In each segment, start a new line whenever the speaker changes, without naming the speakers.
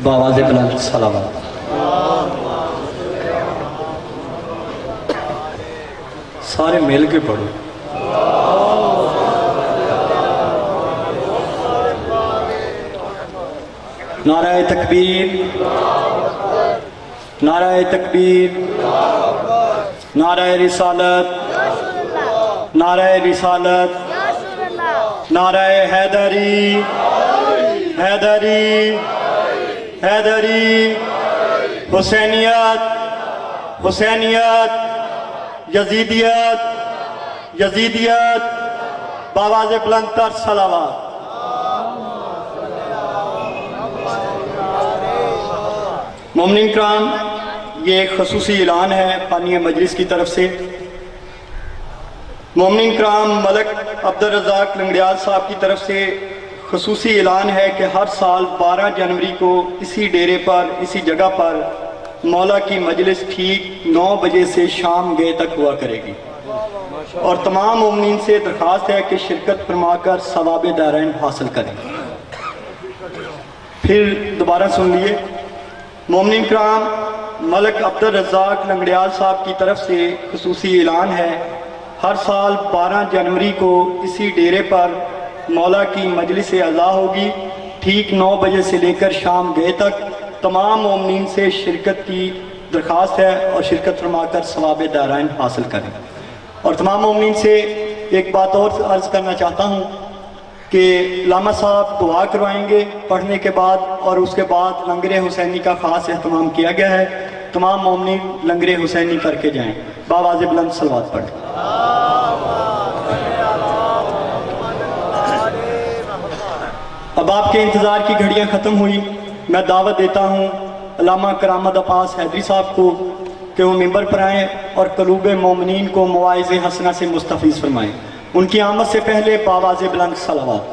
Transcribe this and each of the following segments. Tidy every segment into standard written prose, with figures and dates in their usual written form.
بآواز بلند صلوات۔ سارے مل کے پڑھو۔ نعرہ تکبیر، نعرہ تکبیر، نعرہ رسالت، نعرہ رسالت، نعرہ حیدری، حیدری، حیدری، حسینیت، حسینیت، یزیدیت، یزیدیت، بآواز بلند تر صلوات۔ مومنین کرام، یہ ایک خصوصی اعلان ہے بانی مجلس کی طرف سے۔ مومنین کرام، ملک عبدالرزاق لنگڑیال صاحب کی طرف سے خصوصی اعلان ہے کہ ہر سال 12 جنوری کو اسی ڈیرے پر، اسی جگہ پر مولا کی مجلس ٹھیک 9 بجے سے شام گئے تک ہوا کرے گی، اور تمام مومنین سے درخواست ہے کہ شرکت فرما کر ثواب دارین حاصل کریں۔ پھر دوبارہ سن لیے، مومنین کرام، ملک عبدالرزاق لنگڑیال صاحب کی طرف سے خصوصی اعلان ہے، ہر سال 12 جنوری کو اسی ڈیرے پر مولا کی مجلس عزا ہوگی، ٹھیک 9 بجے سے لے کر شام گئے تک۔ تمام مومنین سے شرکت کی درخواست ہے اور شرکت فرما کر ثواب دارین حاصل کریں۔ اور تمام مومنین سے ایک بات اور عرض کرنا چاہتا ہوں کہ علامہ صاحب دعا کروائیں گے پڑھنے کے بعد، اور اس کے بعد لنگر حسینی کا خاص اہتمام کیا گیا ہے۔ تمام مومنین لنگر حسینی کر کے جائیں۔ بآواز بلند صلوات پڑھیں۔ اب آپ کے انتظار کی گھڑیاں ختم ہوئی، میں دعوت دیتا ہوں علامہ کرامت عباس حیدری صاحب کو کہ وہ ممبر پر آئیں اور قلوب مومنین کو مواعظ حسنہ سے مستفیض فرمائیں۔ ان کی آمد سے پہلے بآواز بلند صلوات۔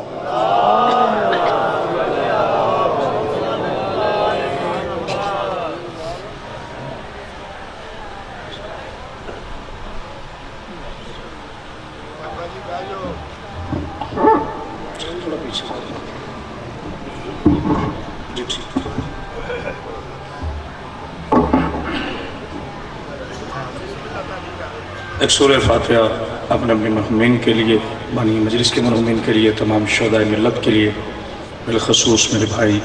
ایک سورہ فاتحہ اپنے مرحومین کے لیے، بانی مجلس کے مرحومین کے لیے، تمام شہدائے ملت کے لیے، بالخصوص میرے بھائی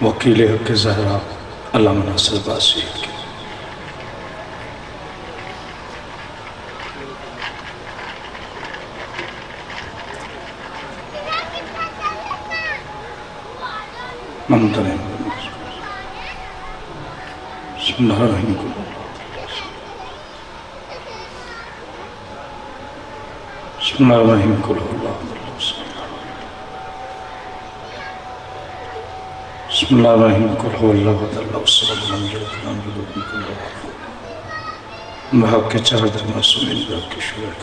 وکیل حق زہرا علامہ ناصر باسی کے۔ ممتنع بسم اللہ الرحمن الرحیم۔ بسم اللہ الرحمن الرحیم۔ بسم اللہ الرحمن الرحیم۔ محب کے چہد معصومین رب کے شعر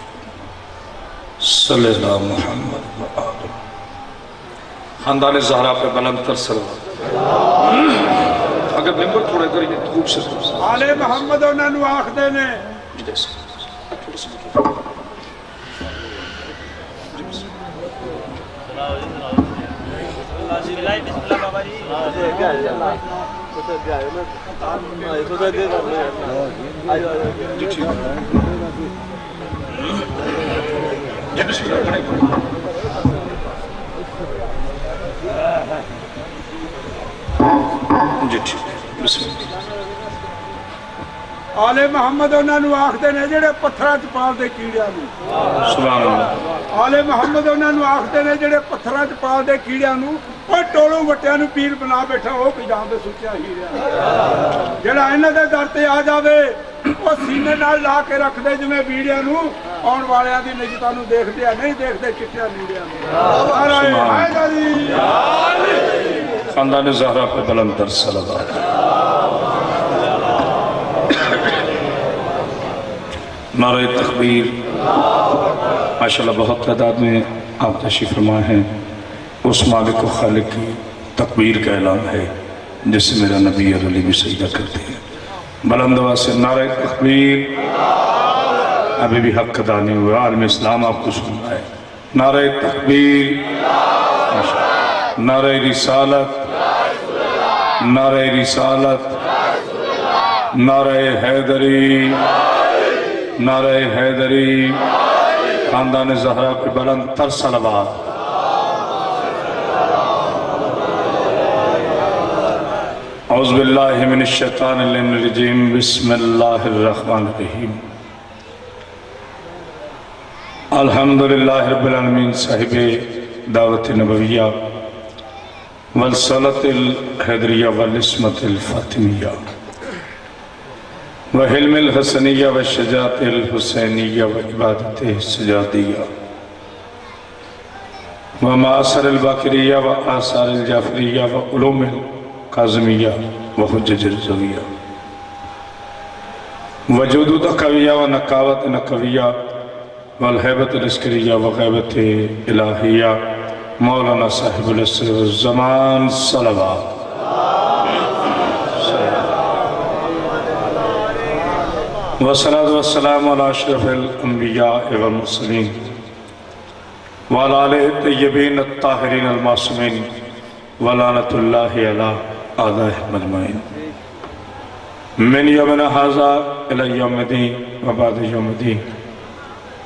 صلی اللہ محمد و آلہ۔ خاندان زہرا پہ بلند تر صلوات۔ اگر ممبر تھوڑے کر یہ خوب سے
آل محمد انہوں نے آخ دینے آل محمد انہوں نے آخ دینے جڑے پتھرہ چپال دے کیڑیاں نو۔
سبحان اللہ۔
آل محمد انہوں نے آخ دینے جڑے پتھرہ چپال دے کیڑیاں نو اور ٹولوں وٹیاں نو پیر بنا بیٹھا ہو کہ جان دے سچیا ہی رہا۔ جڑا انہوں دے درتے آ جاوے وہ سینے نال لا کے رکھ دے جمیں بیڑیاں نو، آن والیاں دی نجتاں نو دیکھ دیا نہیں دیکھ دے چٹیاں نیڑیاں نو۔
خاندان زہرا پہ بلند تر صلوات۔ نعرہ تکبیر۔ ماشاءاللہ بہت تعداد میں آپ تشریف فرما ہیں۔ اس مالک و خالق کی تکبیر کا اعلان ہے جس سے میرا نبی اور علی بھی سجدہ کرتے ہیں۔ بلند آواز سے نعرہ تکبیر۔ ابھی بھی حق ادا نہیں ہوا، عالم اسلام آپ کو سن رہا ہے۔ نعرہ تکبیر، نعرہ رسالت، नारे रिसालत, नारे हैदरी, नारे हैदरी, खानदान ज़हरा पे बुलंद तर सलवात। औज़ु बिल्लाहि मिनश शैतानिर रजीम, बिस्मिल्लाहिर रहमानिर रहीम। अल्हम्दुलिल्लाहि रब्बिल आलमीन साहिबे दावत नबविया वलसलतिल हैदरिया वलिस्मतिल फातिमिया व हिल्मिल हसनिया व शजातिल हुसैनिया व इबादतिल सजादिया व मासरिल बाकिरिया व आसारिल जाफरिया व उलूमिल काज़मिया व हुज्जतिल ज़विया व जुदूद कविया व नकावत नकविया वल हैबत लश्करिया व गैबत इलाहिया मौलाना साहिबुल असर ज़मान सलवात। वस्सलातु वस्सलामु अला अशरफिल अंबिया व मुरसलीन व अला आलिहि तय्यबीन अत्ताहिरीन अल मासूमीन व लानतुल्लाहि अला आदाइहिम अजमईन मिन यौमिना हाज़ा इला यौमिद्दीन व बाद यौमिद्दीन।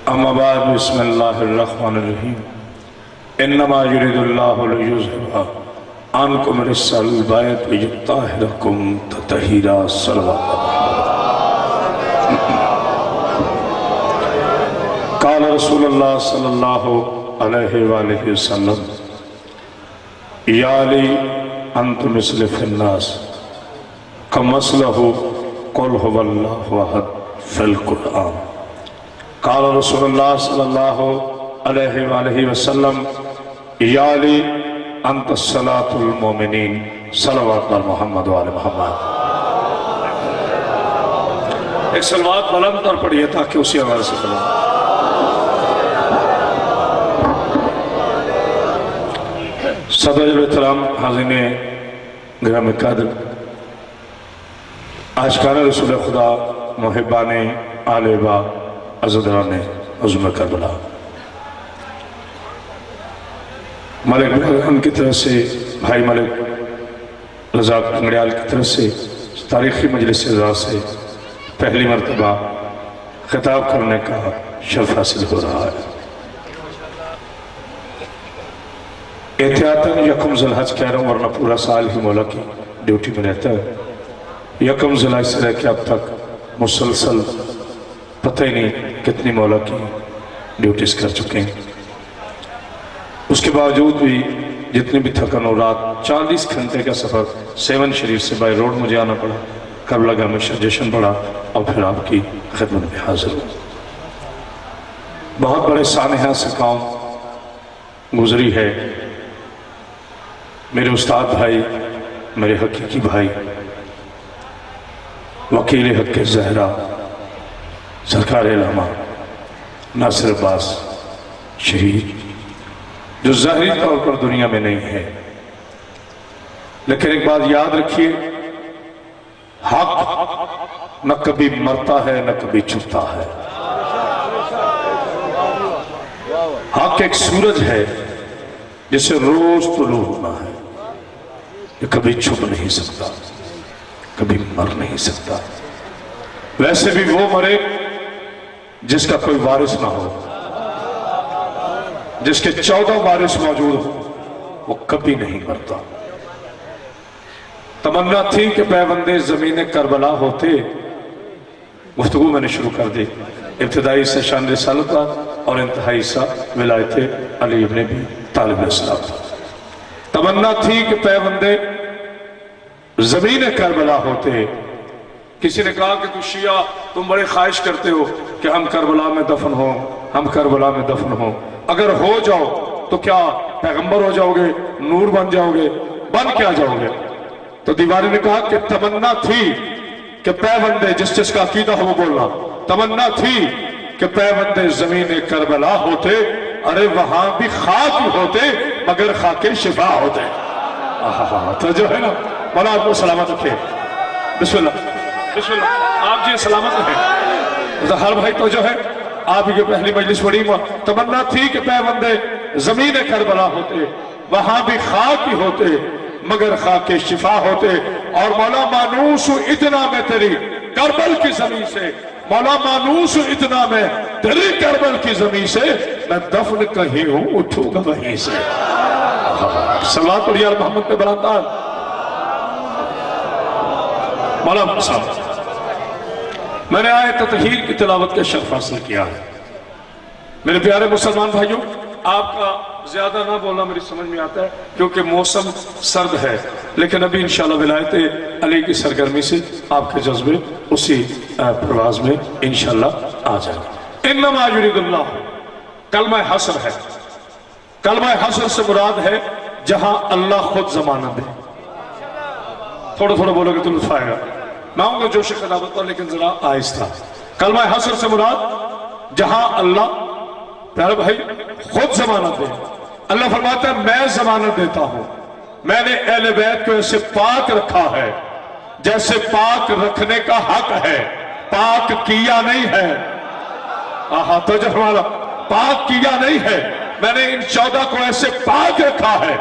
अम्मा बाद, बिस्मिल्लाहिर रहमानिर रहीम। इन्नमा युरिदुल्लाहु लियुज़हिबा अन्कुम रिज्सल बैत व युत्ताहिरकुम तत्हीरा। सल्लल्लाहु क़ाल रसूलुल्लाह सल्लल्लाहु अलैहि वआलिहि वसल्लम या अली अंतु मिस्लि फिन्नास कमस्लहु कुल हुवल्लाहु अहद फिल कुरआन। क़ाल रसूलुल्लाह सल्लल्लाहु अलैहि वआलिहि वसल्लम या अली अंत सलातुल मोमिनीन सलवात अल मुहम्मद व आले मुहम्मद। एक सलवात बुलंद और पढ़िए ताकि उसी आवाज से करें। सदर एहतराम हाज़िने गिराम क़द्र, आशिक़ाने रसूल खुदा, मुहिब्बाने आले बा अज़दराने हुज़्म करबला, मलिक खान की तरफ से भाई मलिक रज़ाक लंगड़ियाल की तरफ से तारीख़ी मजलिस से पहली मरतबा खिताब करने का शर्फ हासिल हो रहा है। एहतियातन यकम ज़ुल्हज कह रहा हूँ वरना पूरा साल ही मौला की ड्यूटी में रहता है। यकम ज़ुल्हज से रह के अब तक मुसलसल पता ही नहीं कितनी मौला की ड्यूटीज़ कर चुके हैं। उसके बावजूद भी जितनी भी थकन हो, रात 40 घंटे का सफ़र 7 शरीफ से बाई रोड मुझे आना पड़ा, करबला में जश्न पड़ा और फिर आपकी खिदमत में हाजिर हूँ। बहुत बड़े सानहा से काम गुजरी है। मेरे उस्ताद भाई, मेरे हकीकी भाई, वकील हक ज़हरा सरकार इलामा नासिर अब्बास शहीद, जो ज़ाहिरी तौर पर दुनिया में नहीं है, लेकिन एक बात याद रखिए, हक न कभी मरता है न कभी छुपता है। हक एक सूरज है जिसे रोज तुलू होना है, ये कभी छुप नहीं सकता, कभी मर नहीं सकता। वैसे भी वो मरे जिसका कोई वारिस ना हो, जिसके 14 वारिस मौजूद हो, वो कभी नहीं मरता। तमन्ना थी कि पैबंदे ज़मीन करबला होते। गुफ्तगू मैंने शुरू कर दी, इब्तिदाई से शान रिसालत और इंतहाई सा विलायत अली इब्न अबी तालिब अलैहिस्सलाम। तमन्ना थी कि पैबंदे ज़मीन करबला होते। किसी ने कहा कि कुछ शिया तुम बड़े ख्वाहिश करते हो कि हम करबला में दफन हो, हम करबला में दफन हो। अगर हो जाओ तो क्या पैगंबर हो जाओगे, नूर बन जाओगे, बन क्या जाओगे? तो दीवाने ने कहा कि तमन्ना थी कि पैबंदे, जिस जिसका अकीदा हो वो बोलना, तमन्ना थी कि पैबंदे ज़मीन करबला होते। अरे वहां भी खाक होते मगर खाके शिफा होते। तो जो है ना, मौला आपको सलामत रखे। बिस्मिल्लाह बिस्मिल्लाह, आप जी सलामत रहे। तो हर भाई तो जो है आप की पहली मजलिस पड़ी। तमन्ना थी कि पैबंदे ज़मीन करबला होते, वहां भी खाक ही होते मगर खाके शिफा होते। और मौला मानूस इतना में तेरी करबल की जमीन से, मौला मानूस इतना में तेरी करबल की जमीन से, मैं दफन कहीं हूं उठूंगा वहीं से। सल्लल्लाहु अलैहि मोहम्मद पे बरातान। मौला साहब, मैंने आए ततहीर की तिलावत का शर्फ हासिल किया है। मेरे प्यारे मुसलमान भाइयों, आपका ज्यादा ना बोलना मेरी समझ में आता है क्योंकि मौसम सर्द है, लेकिन अभी इंशाल्लाह विलायत अली की सरगर्मी से आपके जज्बे उसी प्रवाज में इंशाल्लाह आ जाएंगे। इन्नमा युरिदुल्लाह कलमा हसर है। कलमा हसर से मुराद है जहां अल्लाह खुद जमानत दे। थोड़ा थोड़ा बोलोगे तो लुत्फ आएगा। मैं आऊंगा जोश कदावत पर, लेकिन जरा आहिस्ता। कलमा हसर से मुराद जहां अल्लाह, प्यारे भाई, खुद जमानत दे। अल्लाह फरमाता है मैं जमानत देता हूं, मैंने अहले बैत को ऐसे पाक रखा है जैसे पाक रखने का हक है, पाक किया नहीं है। आहा, तो जब हमारा पाक किया नहीं है, मैंने इन 14 को ऐसे पाक रखा है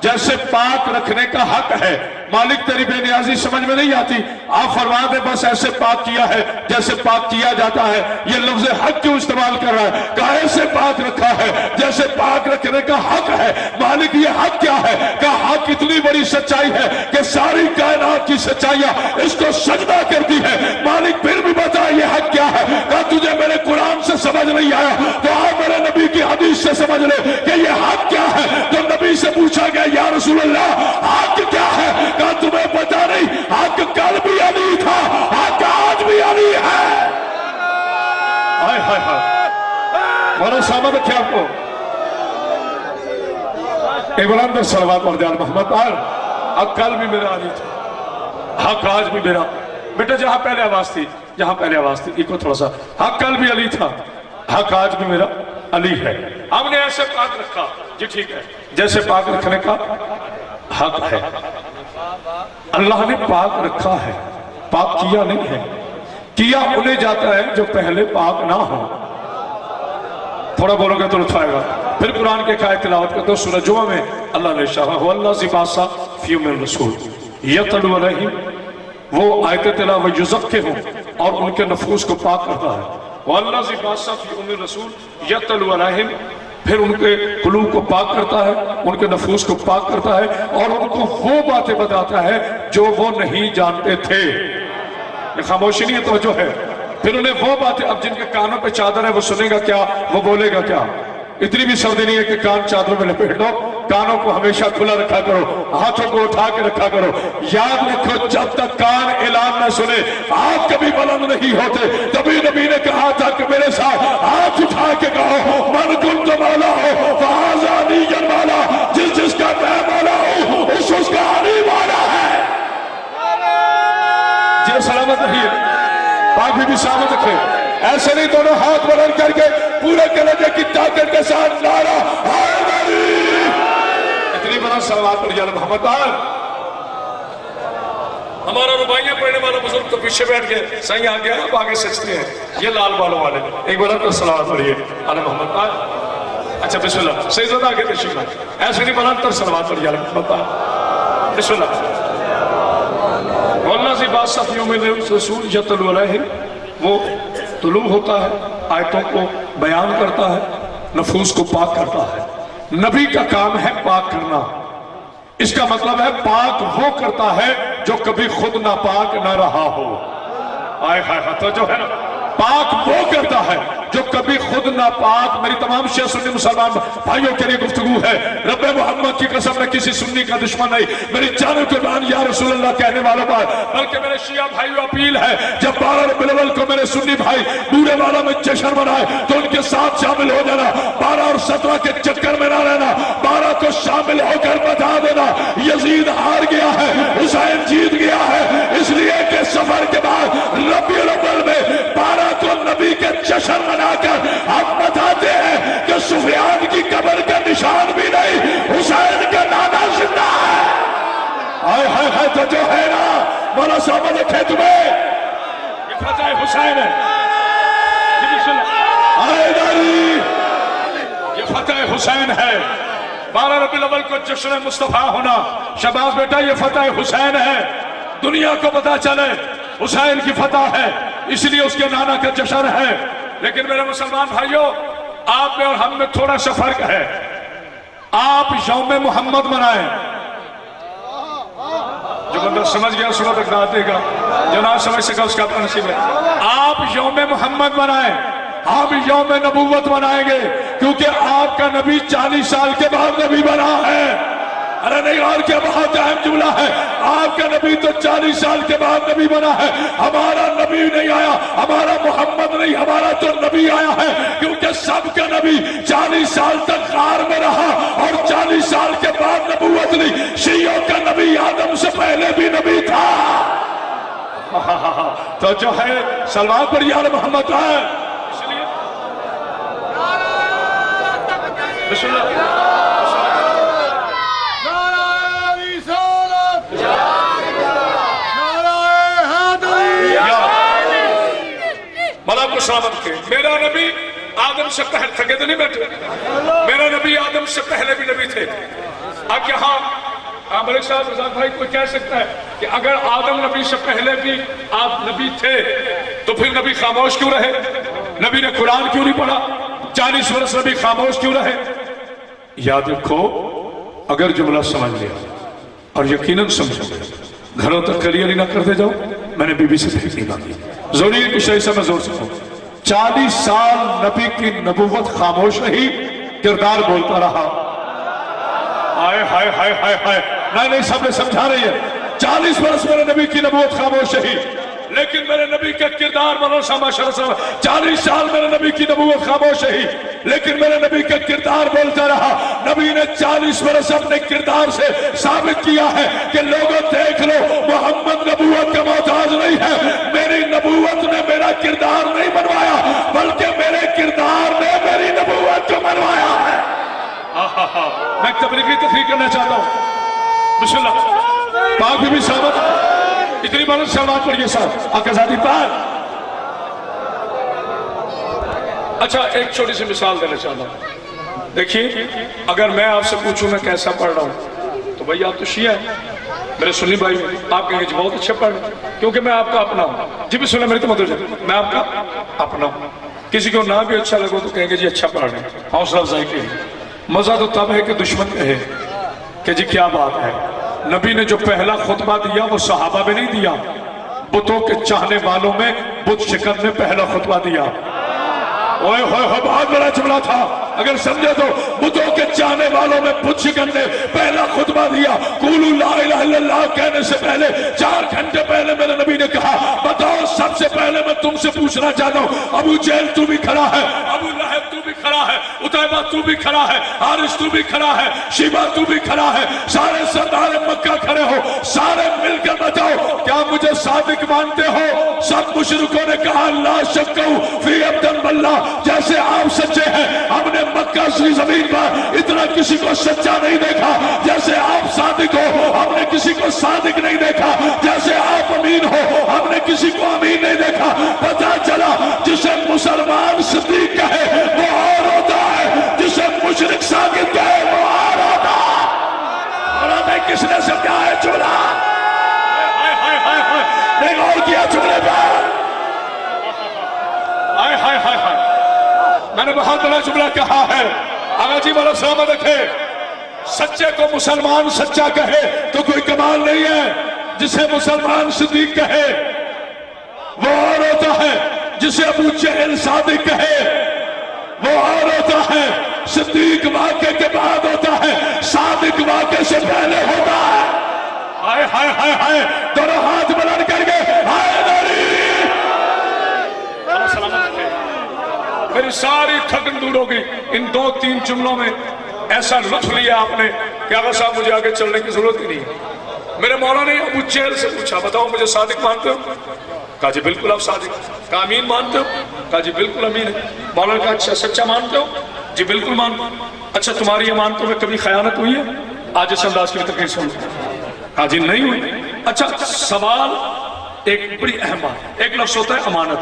जैसे पाक रखने का हक है। मालिक तेरी बेनियाजी समझ में नहीं आती, आप फरमा दे बस ऐसे पाक किया है जैसे पाक किया जाता है। ये लफ्ज हक क्यों इस्तेमाल कर रहा है? कहा ऐसे पाक रखा है जैसे पाक रखने का हक है। मालिक ये हक क्या है? कहा हक इतनी बड़ी सच्चाई है कि सारी कायनात की सच्चाइयां इसको सजदा करती है। मालिक फिर भी बता ये हक क्या है? कहा तुझे मेरे कुरान से समझ नहीं आया तो आप मेरे नबी की हदीस से समझ ले कि ये हक क्या है। तो नबी से पूछा गया या रसूल अल्लाह हक क्या है? कहा तुम्हें पता नहीं, हक कल भी अली था, हक आज भी अली है। हाय हाय हाय, बड़ा सामत क्या आपको इमरान सलवात और जान मोहम्मद पर हक कल भी मेरा अली था, हक आज भी मेरा। बेटा जहां पहले आवाज थी, जहां पहले आवाज थी, इको थोड़ा सा, हक कल भी अली था, हक आज भी मेरा अली है। हमने ऐसे पाक रखा जी, ठीक है, जैसे पाक रखने का हक है। अल्लाह ने पाक रखा है, पाक किया नहीं है। किया उन्हें जाता है जो पहले पाक ना हो। थोड़ा बोलोगे तो लुत्फ आएगा। फिर कुरान के कायत तिलावत करते हो सूरह जुमा में अल्लाह ने शाह वल्लाह ज़िबासा फी मिन रसूल यतलु अलैहिम, वो आयत तिलावत युज़क्के हो और उनके नफूस को पाक करता है। वल्लाह ज़िबासा फी मिन रसूल यतलु अलैहिम, फिर उनके कुलूब को पाक करता है, उनके नफूस को पाक करता है और उनको वो बातें बताता है जो वो नहीं जानते थे। ये खामोशी नहीं है, तो जो है। फिर उन्हें वो बातें, अब जिनके कानों पे चादर है वो सुनेगा क्या, वो बोलेगा क्या। इतनी भी सर्दी नहीं है कि कान चादरों में लपेट लो, कानों को हमेशा खुला रखा करो, हाथों को उठा के रखा करो। याद रखो जब तक कान ऐलान न सुने आप कभी बुलंद नहीं होते। तभी नबी ने कहा था कि मेरे साथ हाथ उठा के कहो मन कुन तो मौला हो फाजानी जनवाला, जिस जिसका मैं मौला हूं उसका अली मौला है। जी सलामत रहिए, बाकी भी सलामत रखे। ऐसे नहीं, दोनों हाथ बुलंद करके पूरे कलेजे की ताकत के साथ नारा हैदरी। इतनी बड़ा सवाल पर यार मोहम्मद हमारा रुबाइयां पढ़ने वाला बुजुर्ग तो पीछे बैठ गए, सही आ गया, अब आगे सचते हैं ये लाल बालों वाले। एक बार तो सलावत पढ़िए अल मोहम्मद। अच्छा बिस्मिल्लाह, सही ज्यादा आगे तशरीफ लाए। ऐसे नहीं बना तो सलावत पढ़िए अल मोहम्मद। बिस्मिल्लाह। वल्लाह ज़ी बासफ़ियों में रसूल यतलु अलैहिम, वो तुलू होता है, आयतों को बयान करता है, नफूस को पाक करता है। नबी का काम है पाक करना। इसका मतलब है पाक वो करता है जो कभी खुद नापाक ना रहा हो। आए हाय हाय, तो जो है ना, पाक वो करता है जो कभी खुद नापाक। मेरी तमाम शिया सुन्नी मुसलमान भाइयों के लिए गुफ्तगू है, रब्बे मोहम्मद की कसम में किसी सुन्नी का दुश्मन नहीं, मेरी जान कुर्बान या रसूल अल्लाह कहने वालों पर, बल्कि मेरे शिया भाइयों अपील है जब 12 रबीउल अव्वल को मेरे सुन्नी भाई बूढ़े वाला में जश्न मनाए तो उनके साथ शामिल हो जाना। 12 और 17 के चक्कर में ना रहना, 12 को शामिल होकर बता देना यजीद हार गया है, हुसैन जीत गया है, इसलिए कि सफर के बाद रबीउल अव्वल में 12 को नबी के जश्न मनाकर हम बताते हैं कि सुफियान की कब्र का निशान भी नहीं, हुसैन का नाना जिंदा है। हाय हाय हाय, तो जो है ना मौला साहब देखे तुम्हें, ये फतेह हुसैन है, ये फतेह हुसैन है। 12 रबीउल अव्वल को जश्न मुस्तफा होना। शहबाज बेटा ये फतह हुसैन है, दुनिया को पता चले हुसैन की फतह है, इसलिए उसके नाना का जश्न है। लेकिन मेरे मुसलमान भाइयों, आप में और हम में थोड़ा सा फर्क है। आप यौम मोहम्मद मनाएं, जो बंदा समझ गया सुबह तक दाद देगा, जो ना समझ सका उसका अपना नसीब है। आप यौम मोहम्मद मनाएं, हम यौम नबूवत मनाएंगे, क्योंकि आपका नबी 40 साल के बाद नबी बना है। अरे नहीं, और क्या बहुत अहम जुमला है, आपका नबी तो 40 साल के बाद नबी बना है। हमारा नबी नहीं आया, हमारा मोहम्मद नहीं, हमारा तो नबी आया है, क्योंकि सबका नबी 40 साल तक कार में रहा और 40 साल के बाद नबूवत ली। शियों का नबी आदम से पहले भी नबी था। तो जो है सलमान पर यार मोहम्मद है, इसलिए बिस्मिल्लाह। को सलामत के मेरा नबी आदम से पहले थके तो नहीं बैठे, मेरा नबी आदम से पहले भी नबी थे। अब यहाँ मलिक साहब रज़ाक भाई कोई कह सकता है कि अगर आदम नबी से पहले भी आप नबी थे तो फिर नबी खामोश क्यों रहे, नबी ने कुरान क्यों नहीं पढ़ा, 40 वर्ष नबी खामोश क्यों रहे? याद रखो, अगर जुमला समझ लिया और यकीनन समझोगे, घरों तक क्लियर ना करते जाओ, मैंने बीबी से भेज नहीं मांगी, जरूरी कुछ ऐसा मैं जोर सकूं। 40 साल नबी की नबूवत खामोश रही, किरदार बोलता रहा। हाय हाय हाय हाय हाय, नहीं सबने समझा रही है। 40 वर्ष मेरे नबी की नबूवत खामोश रही, लेकिन मेरे नबी का किरदार 40 साल मेरे नबी की नबूवत खामोश रही, लेकिन मेरे नबी का किरदार बोलता रहा। नबी ने 40 वर्ष अपने किरदार से साबित किया है कि लोगों देख लो, मोहम्मद नबूवत का मोहताज नहीं है, मेरी नबूवत ने मेरा किरदार नहीं बनवाया, बल्कि मेरे किरदार ने मेरी नबूवत को बनवाया है। मैं तबलीगी तकरीर करना चाहता हूँ, बिस्मिल्लाह। पाक भी साहब इतनी बार सवाल पढ़िए साहब, आकाज़ादी पाक। अच्छा, एक छोटी सी मिसाल देना चाहता हूँ। देखिए, अगर मैं आपसे पूछूं मैं कैसा पढ़ रहा हूँ, तो भाई आप तो शिया है, मेरे सुन्नी भाई आप कहेंगे बहुत अच्छे पढ़ रहे, क्योंकि मैं आपका अपना हूँ। जी भी सुना मेरी तो मतलब, मैं आपका अपना हूँ। किसी को ना भी अच्छा लगे तो कहेंगे जी अच्छा पढ़ रहे हैं, हौसला अफजाई के। मजा तो तब है कि दुश्मन कहे कि जी क्या बात है। नबी ने जो पहला खुतबा दिया वो सहाबा में नहीं दिया, बुतों के चाहने वालों में बुत शिकन ने पहला खुतबा दिया। ओए होए, बहुत बड़ा जुमला था, अगर समझे तो। बुतों के चाहने वालों में बुत शिकन ने पहला खुतबा दिया। कुलू ला इलाहा इल्लल्लाह कहने से पहले 4 घंटे पहले मेरे नबी ने कहा, बताओ सबसे पहले मैं तुमसे पूछना चाहता हूँ, अबू जहल तू भी खड़ा है, अबू लहब तू भी खड़ा है, उतैबा तू भी खड़ा है, हारिस तू भी खड़ा है, शिबा तू भी खड़ा है, सारे सरदार मक्का खड़े हो, सारे मिलकर बताओ क्या मुझे सादिक मानते हो? सब मुशरिकों ने कहा ला शक्कू फी अब्दन बल्ला, जैसे आप सच्चे हैं, हमने मक्का की जमीन पर इतना किसी को सच्चा नहीं देखा जैसे आप सादिक हो, हमने किसी को सादिक नहीं देखा जैसे आप अमीन हो, हमने किसी को अमीन नहीं देखा। पता चला जिसे मुसलमान सिद्दीक कहे वो और होता है, जिसे मुशरिक सादिक कहे वो और होता है। और हमें किसने समझा है चुना? नहीं और किया चुने पर। हाय हाय हाय हाय, मैंने बहुत बड़ा जुमला कहा है, आगाजी वाला सलामत रखे। सच्चे को मुसलमान सच्चा कहे तो कोई कमाल नहीं है, जिसे मुसलमान सिद्दीक कहे वो और होता है, जिसे अबू जहल सादिक कहे वो और होता है। सिद्दीक वाक़े के बाद होता है, सादिक वाक़े से पहले होता है। हाय हाय हाय हाय, दोनों हाथ बुलंद करके हाय नबी। मेरी सारी थकन दूर हो गई इन 2-3 जुमलों में। ऐसा लुत्फ लिया आपने कि आगा साहब मुझे आगे चलने की जरूरत ही नहीं है। मेरे मौला ने अबू जहल से पूछा, बताओ मुझे सादिक मानते हो? कहा जी बिल्कुल आप सादिक। कहा अमीन मानते हो? कहा जी बिल्कुल अमीन है। मौला ने कहा अच्छा सच्चा मानते हो? जी बिल्कुल मानते। अच्छा तुम्हारी अमानतों में कभी खयानत हुई है? आज इस अंदाज की तकरीर सुन। कहा जी नहीं हुई। अच्छा सवाल एक बड़ी अहम बात, एक लफ्ज होता है अमानत,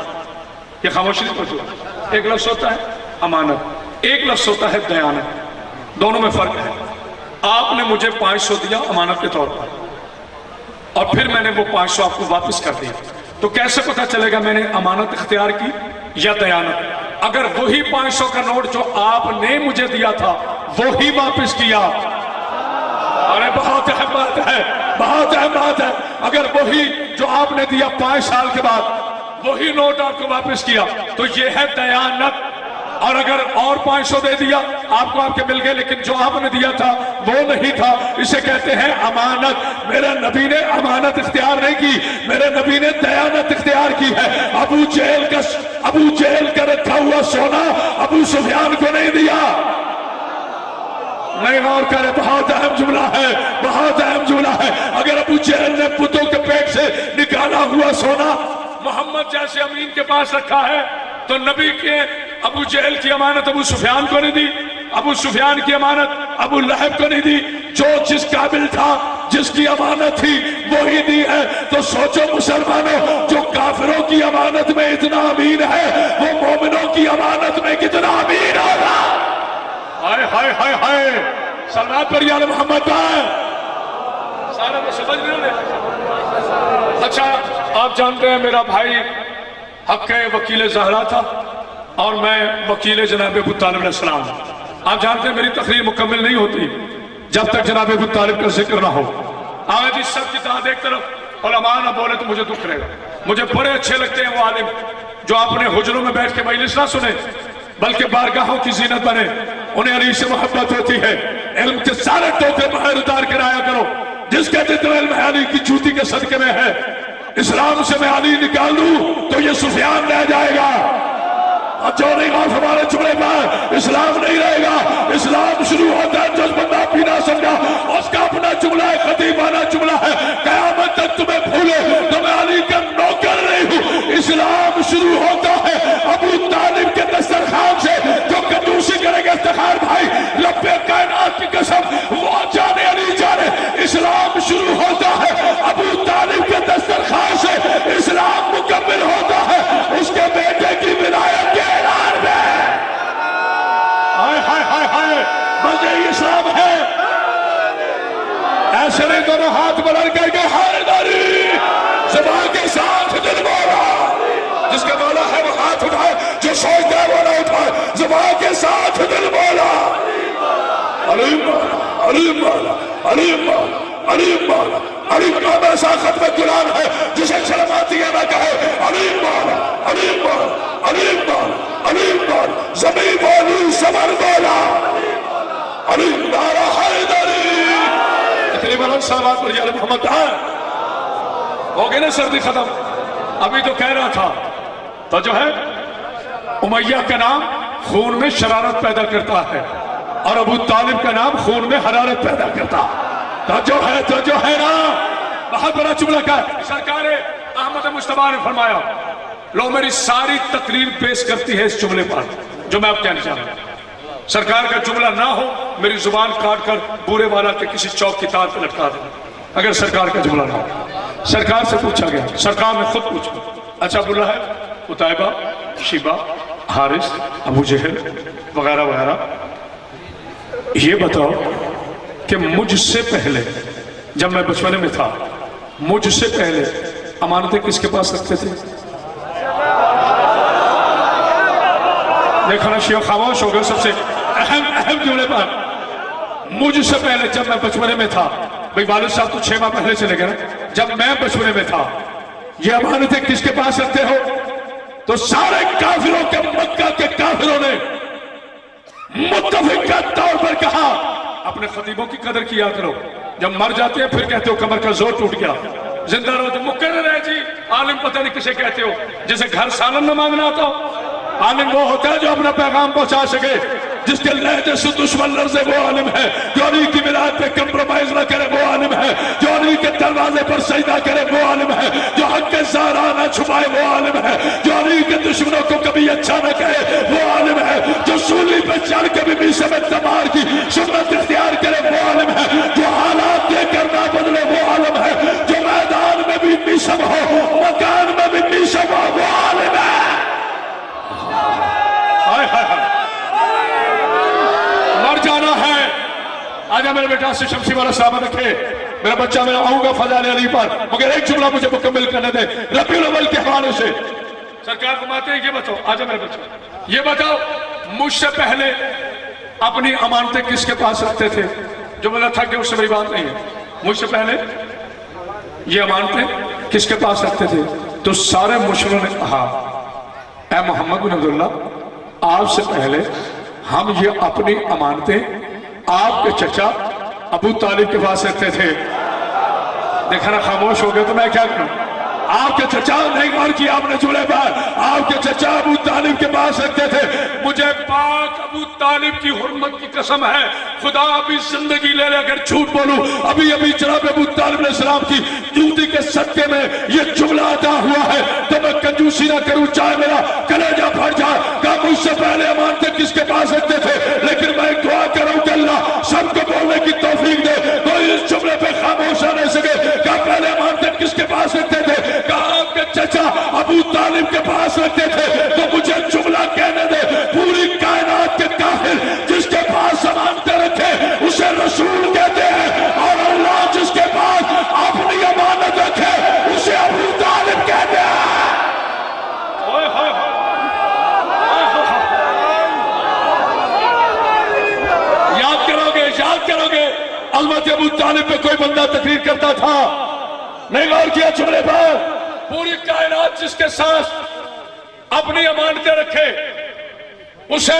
ये खामोशी नहीं पहुंचो। एक लफ्ज होता है अमानत, एक लफ्ज होता है दयानत, दोनों में फर्क है। आपने मुझे 500 दिया अमानत के तौर पर और फिर मैंने वो 500 आपको वापस कर दिया, तो कैसे पता चलेगा मैंने अमानत इख्तियार की या दयानत? अगर वही 500 का नोट जो आपने मुझे दिया था वो ही वापस किया, अरे बहुत अहम बात है, बहुत अहम बात है। अगर वही जो आपने दिया 5 साल के बाद वही नोट आपको वापस किया तो ये है दयानत। और अगर और 500 दे दिया आपको, आपके मिल गए, लेकिन जो आपने दिया था वो नहीं था, इसे कहते हैं अमानत। मेरे नबी ने अमानत इख्तियार नहीं की, मेरे नबी ने दयानत इख्तियार की है। अबू जेल का रखा हुआ सोना अबू सुफियान को नहीं दिया। नहीं गौर करे, बहुत अहम जुमला है, बहुत अहम जुमला है। अगर अबू जेल ने पुतों के पेट से निकाला हुआ सोना मोहम्मद जैसे अमीन के पास रखा है तो नबी के अबू जेल की अमानत अबू सुफियान को नहीं दी, अबू सुफियान की अमानत अबू लहब को नहीं दी। जो जिस काबिल था, जिसकी अमानत थी वही दी है। तो सोचो मुसलमानों, जो काफिरों की अमानत में इतना अमीन है वो मोमिनों की अमानत में कितना अमीन होगा। हाय हाय हाय हाय, सलमान पर या मोहम्मद भाई, सारा तो समझ रहे हो। अच्छा, आप जानते हैं मेरा भाई हक वकील ज़हरा था और मैं वकील जनाब अबू तालिब अलैहिस्सलाम। आप जानते हैं मेरी तकरीर मुकम्मल नहीं होती जब तक जनाब अबू तालिब का जिक्र ना हो। आज इस सब की तरह एक तरफ उलमा ना बोले तो मुझे दुख रहेगा। मुझे बड़े अच्छे लगते हैं वो आलिम जो अपने हुजरों में बैठ के मजलिस ना सुने बल्कि बारगाहों की जीनत बने। उन्हें अली से मोहब्बत होती है। इल्म के सारे टोकरे बाहर उतार कर आया करो। जिसके जितना इल्म है अली की जूती के सदके में है। इस्लाम से मैं अली निकाल दूं तो ये सुफियान रह जाएगा। और जो नहीं गौर हमारे जुमले पर इस्लाम नहीं रहेगा। इस्लाम शुरू होता है जब बंदा पीना समझा, उसका अपना जुमला है, खतीबाना जुमला है। कयामत तक तुम्हें भूले तो मैं अली का नौकर नहीं हूं। इस्लाम शुरू होता है अबू तालिब के दस्तरखान से। जो कंजूसी करेगा इफ्तिखार भाई, रब्बे कायनात की कसम, वो जाने अली जाने। इस्लाम शुरू होता है अबू तालिब के दस्तरखान से। इस्लाम मुकम्मल होता है उसके बेटे की विलायत के ऐलान में। हाय हाय हाय हाय, बस यही इस्लाम है। ऐसे नहीं दोनों हाथ बुलंद करके हैदरी ज़बान के साथ दिल बोला। जिसका मौला है वो हाथ उठाए, जो सोचता है वो ना उठाए। ज़बान के साथ दिल बोला। अली मौला, अली मौला, अली मौला, अली मौला। अली नाम ऐसा खत्म कुरान है जिसे शर्माती है ना कहे अली मौला, अली मौला, अली मौला, अली मौला। ज़मीन बोली, समर बोला, अली नारा हैदरी। इतनी बड़ा सलावत पर या मोहम्मद है। हो गई ना सर्दी खत्म। अभी तो कह रहा था तो जो है उमैया का नाम खून में शरारत पैदा करता है और अबू तालिब का नाम खून में हरारत पैदा करता। तो जो है ना, बहुत बड़ा जुमला का सरकार अहमद मुश्तबा ने फरमाया। लो मेरी सारी तकरीर पेश करती है इस जुमले पर जो मैं अब कहना चाह रहा हूं। सरकार का जुमला ना हो मेरी जुबान काट कर बूरे वाला के किसी चौक की तार पर लटका देना अगर सरकार का जुमला ना हो। सरकार से पूछा गया, सरकार ने खुद पूछा, अच्छा बुला है उतायबा, शिबा, हारिस, अबू जहल वगैरह वगैरह, ये बताओ कि मुझसे पहले जब मैं बचपने में था, मुझसे पहले अमानतें किसके पास रखते थे? देखो ना, शिया खामोश हो गए सबसे अहम जुमले पर। मुझसे पहले जब मैं बचपने में था, भाई वालिद साहब तो 6 माह पहले चले गए ना, जब मैं बचपने में था ये अमानतें किसके पास रखते हो? तो सारे काफिरों के, मक्का के काफिरों ने मुत्तफिक तौर पर कहा अपने खतीबों की कदर किया करो। जब मर जाते हैं फिर कहते हो कमर का जोर टूट गया, जिंदा रहो तो मुकर्रर है जी। आलिम पता नहीं किसे कहते हो, जैसे घर सालन न मांगना आता हो। आलिम वो होता है जो अपना पैगाम पहुंचा सके, जिसके लहजे से दुश्मन लफ्ज़ वो आलिम है। जो अली की मिलाद पे कंप्रोमाइज न करे वो आलिम है। जो अली के दरवाजे पर सजदा करे वो आलिम है। जो हक के ज़हरा न छुपाए वो आलिम है। जो अली के दुश्मनों को कभी अच्छा न कहे वो आलिम है। जो सूली पे चढ़ के भी मीशा में तमार की सुन्नत इख्तियार करे वो आलिम है। जो हालात देकर ना बदले वो आलिम है। जो मैदान में भी मीशा हो, मकान में भी मीशा हो, वो आलिम है। हाय हाय हाय, मर जाना है। आज हमें मेरा बेटा से शमशी वाला सलामत रखे। मेरा बच्चा, मैं आऊंगा फजाइल अली पर, मगर एक जुमला मुझे मुकम्मल करने दे रबीउल अव्वल के हवाले से। सरकार फरमाते हैं, ये बताओ, आजा मेरे बच्चे, ये बताओ मुझसे पहले अपनी अमानतें किसके पास रखते थे? जुमला था कि उससे मेरी बात नहीं है। मुझसे पहले ये अमानतें किसके पास रखते थे? तो सारे मुश्किलों ने कहा, ऐ मोहम्मद बिन अब्दुल्ला, आपसे पहले हम ये अपनी अमानतें आपके चचा अबू तालिब के पास रखते थे। देखा ना, खामोश हो गए तो मैं क्या करूं? आपके चचा, नहीं गौर किया आपने जुमले पर, आपके चचा अबू तालिब के पास रखते थे। मुझे पाक अबू तालिब की हुर्मत की कसम है, खुदा अभी जिंदगी ले ले अगर झूठ बोलूं, अभी अभी जनाब अबू तालिब अलैहिस्सलाम की जूती के सदके में ये जुमला अदा हुआ है तो मैं कंजूसी ना करूं, चाहे मेरा कलेजा फट जाए। कहा मुझसे पहले अमानतें किसके पास रखते थे, लेकिन मैं दुआ करूं कि अल्लाह सबको बोलने की तौफीक दे, कोई इस जुमले पे खामोश न सके। कहा पहले अमानतें किसके पास रखते थे? कहा आपके चचा अबू तालिब के पास रखते थे। तो मुझे जुमला कहने दे, पूरी कायनात के काफिर जिसके पास अमानतें रखे उसे रसूल कहते हैं, और अल्लाह जिसके पास अपनी अमानत रखे उसे अबू तालिब कहते हैं। याद करोगे अलमत अबू तालिब पे कोई बंदा तकरीर करता था, नहीं गौर किया जुमले पर? पूरी कायनात जिसके साथ अपनी अमानतें रखे उसे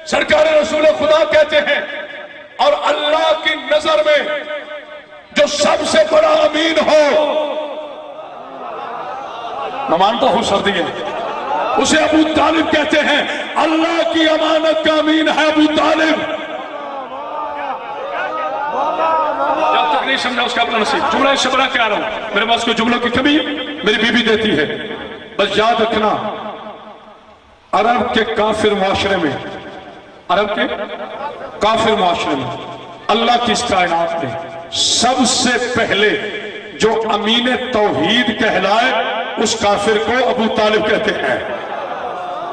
सरकार रसूल खुदा कहते हैं, और अल्लाह की नजर में जो सबसे बड़ा अमीन हो, मैं मानता हूं सर्दी है, उसे अबू तालिब कहते हैं। अल्लाह की अमानत का अमीन है अबू तालिब। जब तक नहीं समझा उसका अपना नसीब। जुमला इससे बड़ा क्या रहा हूं, मेरे पास कोई जुमलों की कमी मेरी बीबी देती है। बस याद रखना, अरब के काफिर मुआशरे में, अरब के काफिर मुआशरे में अल्लाह की इस कायनात में सबसे पहले जो अमीन तौहीद कहलाए उस काफिर को अबू तालिब कहते हैं।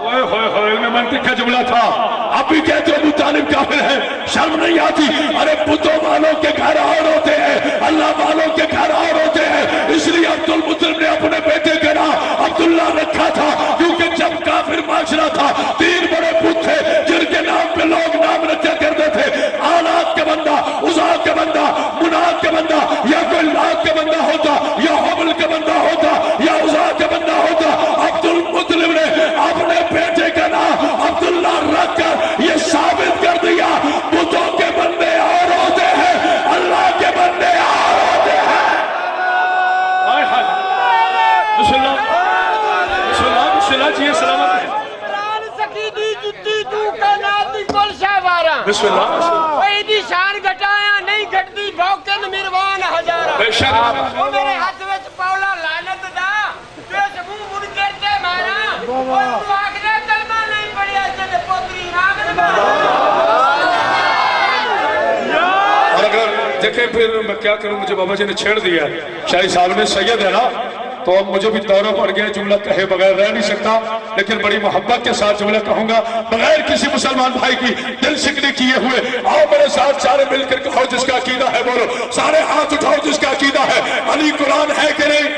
में मंतिक का जुमला था, अब भी कहते अबू तालिब काफिर है, शर्म नहीं आती? अरे बुतों वालों के घर और होते हैं, अल्लाह वालों के घर और होते हैं। इसलिए अब्दुल मुत्तलिब ने अपने बेटे का नाम अब्दुल्ला रखा था, क्योंकि जब काफिर माशरा था, 3 बड़े पुत्र थे जिनके नाम पे लोग नाम रखा करते थे। आलात का बंदा, उज़ात का बंदा, मुनात का बंदा, या कोई लात का बंदा होता, या हबल का बंदा होता, या उज़ात का बंदा होता। अब्दुल मुत्तलिब ने अपने बेटे का नाम अब्दुल्ला रखकर ये साबित कर दिया, बुतों के बंदे और होते हैं, अल्लाह के बंदे और होते हैं। बिस्मिल्लाह जी, सलामत है। बिस्मिल्लाह।
दी शान घटाया नहीं घटती भौकन मिरवान हजारा।
बेशक।
ओ मेरे हाथ में पौला लानत दा, जो समूह मुड़ करते मारा, और तू आखने कलमा नहीं पढ़िया तेरे पोतरी रागन
और अगर देखें फिर मैं क्या करूं, मुझे बाबा जी ने छेड़ दिया, शाही साहब ने, सैयद है ना, तो अब मुझे भी दौरा पड़ गया, जुमला कहे बगैर रह नहीं सकता, लेकिन बड़ी मोहब्बत के साथ जुमला कहूंगा, बगैर किसी मुसलमान भाई की दिल शिकनी किए हुए। आओ मेरे साथ सारे मिलकर कहो जिसका अकीदा है, बोलो सारे हाथ उठाओ जिसका अकीदा है। अली कुरान है कि नहीं?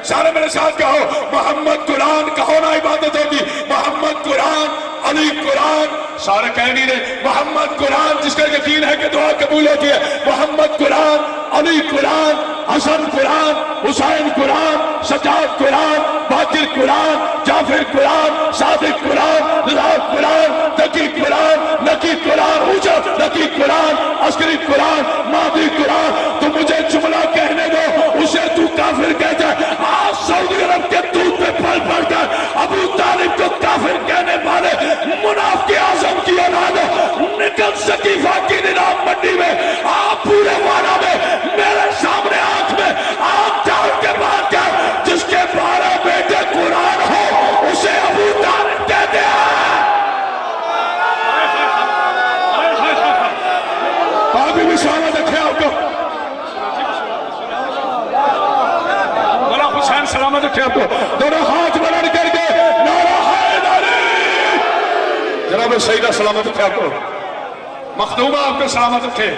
सारे मेरे साथ कहो मोहम्मद कुरान, कहो ना इबादत होगी। मोहम्मद कुरान, अली कुरान, सारे कह नहीं रहे। मोहम्मद कुरान जिसका यकीन है कि दुआ कबूल होती है, मोहम्मद कुरान, अली कुरान, हसन कुरान, हुसैन कुरान, सजाद कुरान, बाकिर कुरान, जाफिर कुरान, सादिक कुरान, लाख कुरान, तकी कुरान, नकी कुरान, उजर नकी कुरान, अस्करी कुरान, मादी कुरान। तो मुझे जुमला कहने दो, उसे तू काफिर कहता है। आज सऊदी अरब के दूध पे पल पड़कर अबू तालिब को काफिर कहने वाले मुनाफिक आजम की औलाद निकल सकीफा की निलाम मंडी में, आप पूरे वाला में मेरे सामने आंख में आंख डाल के बात कर, जिसके 12 बेटे कुरान हो उसे अबू तालिब कहते हैं। अभी भी सलामत रखे आपको, बोला हुसैन सलामत रखे आपको। दोनों हाथ बढ़ा करके नारा हैदरी, जनाब सईदा सलामत रखे आपको, मखदूमा आपको सलामत रखे।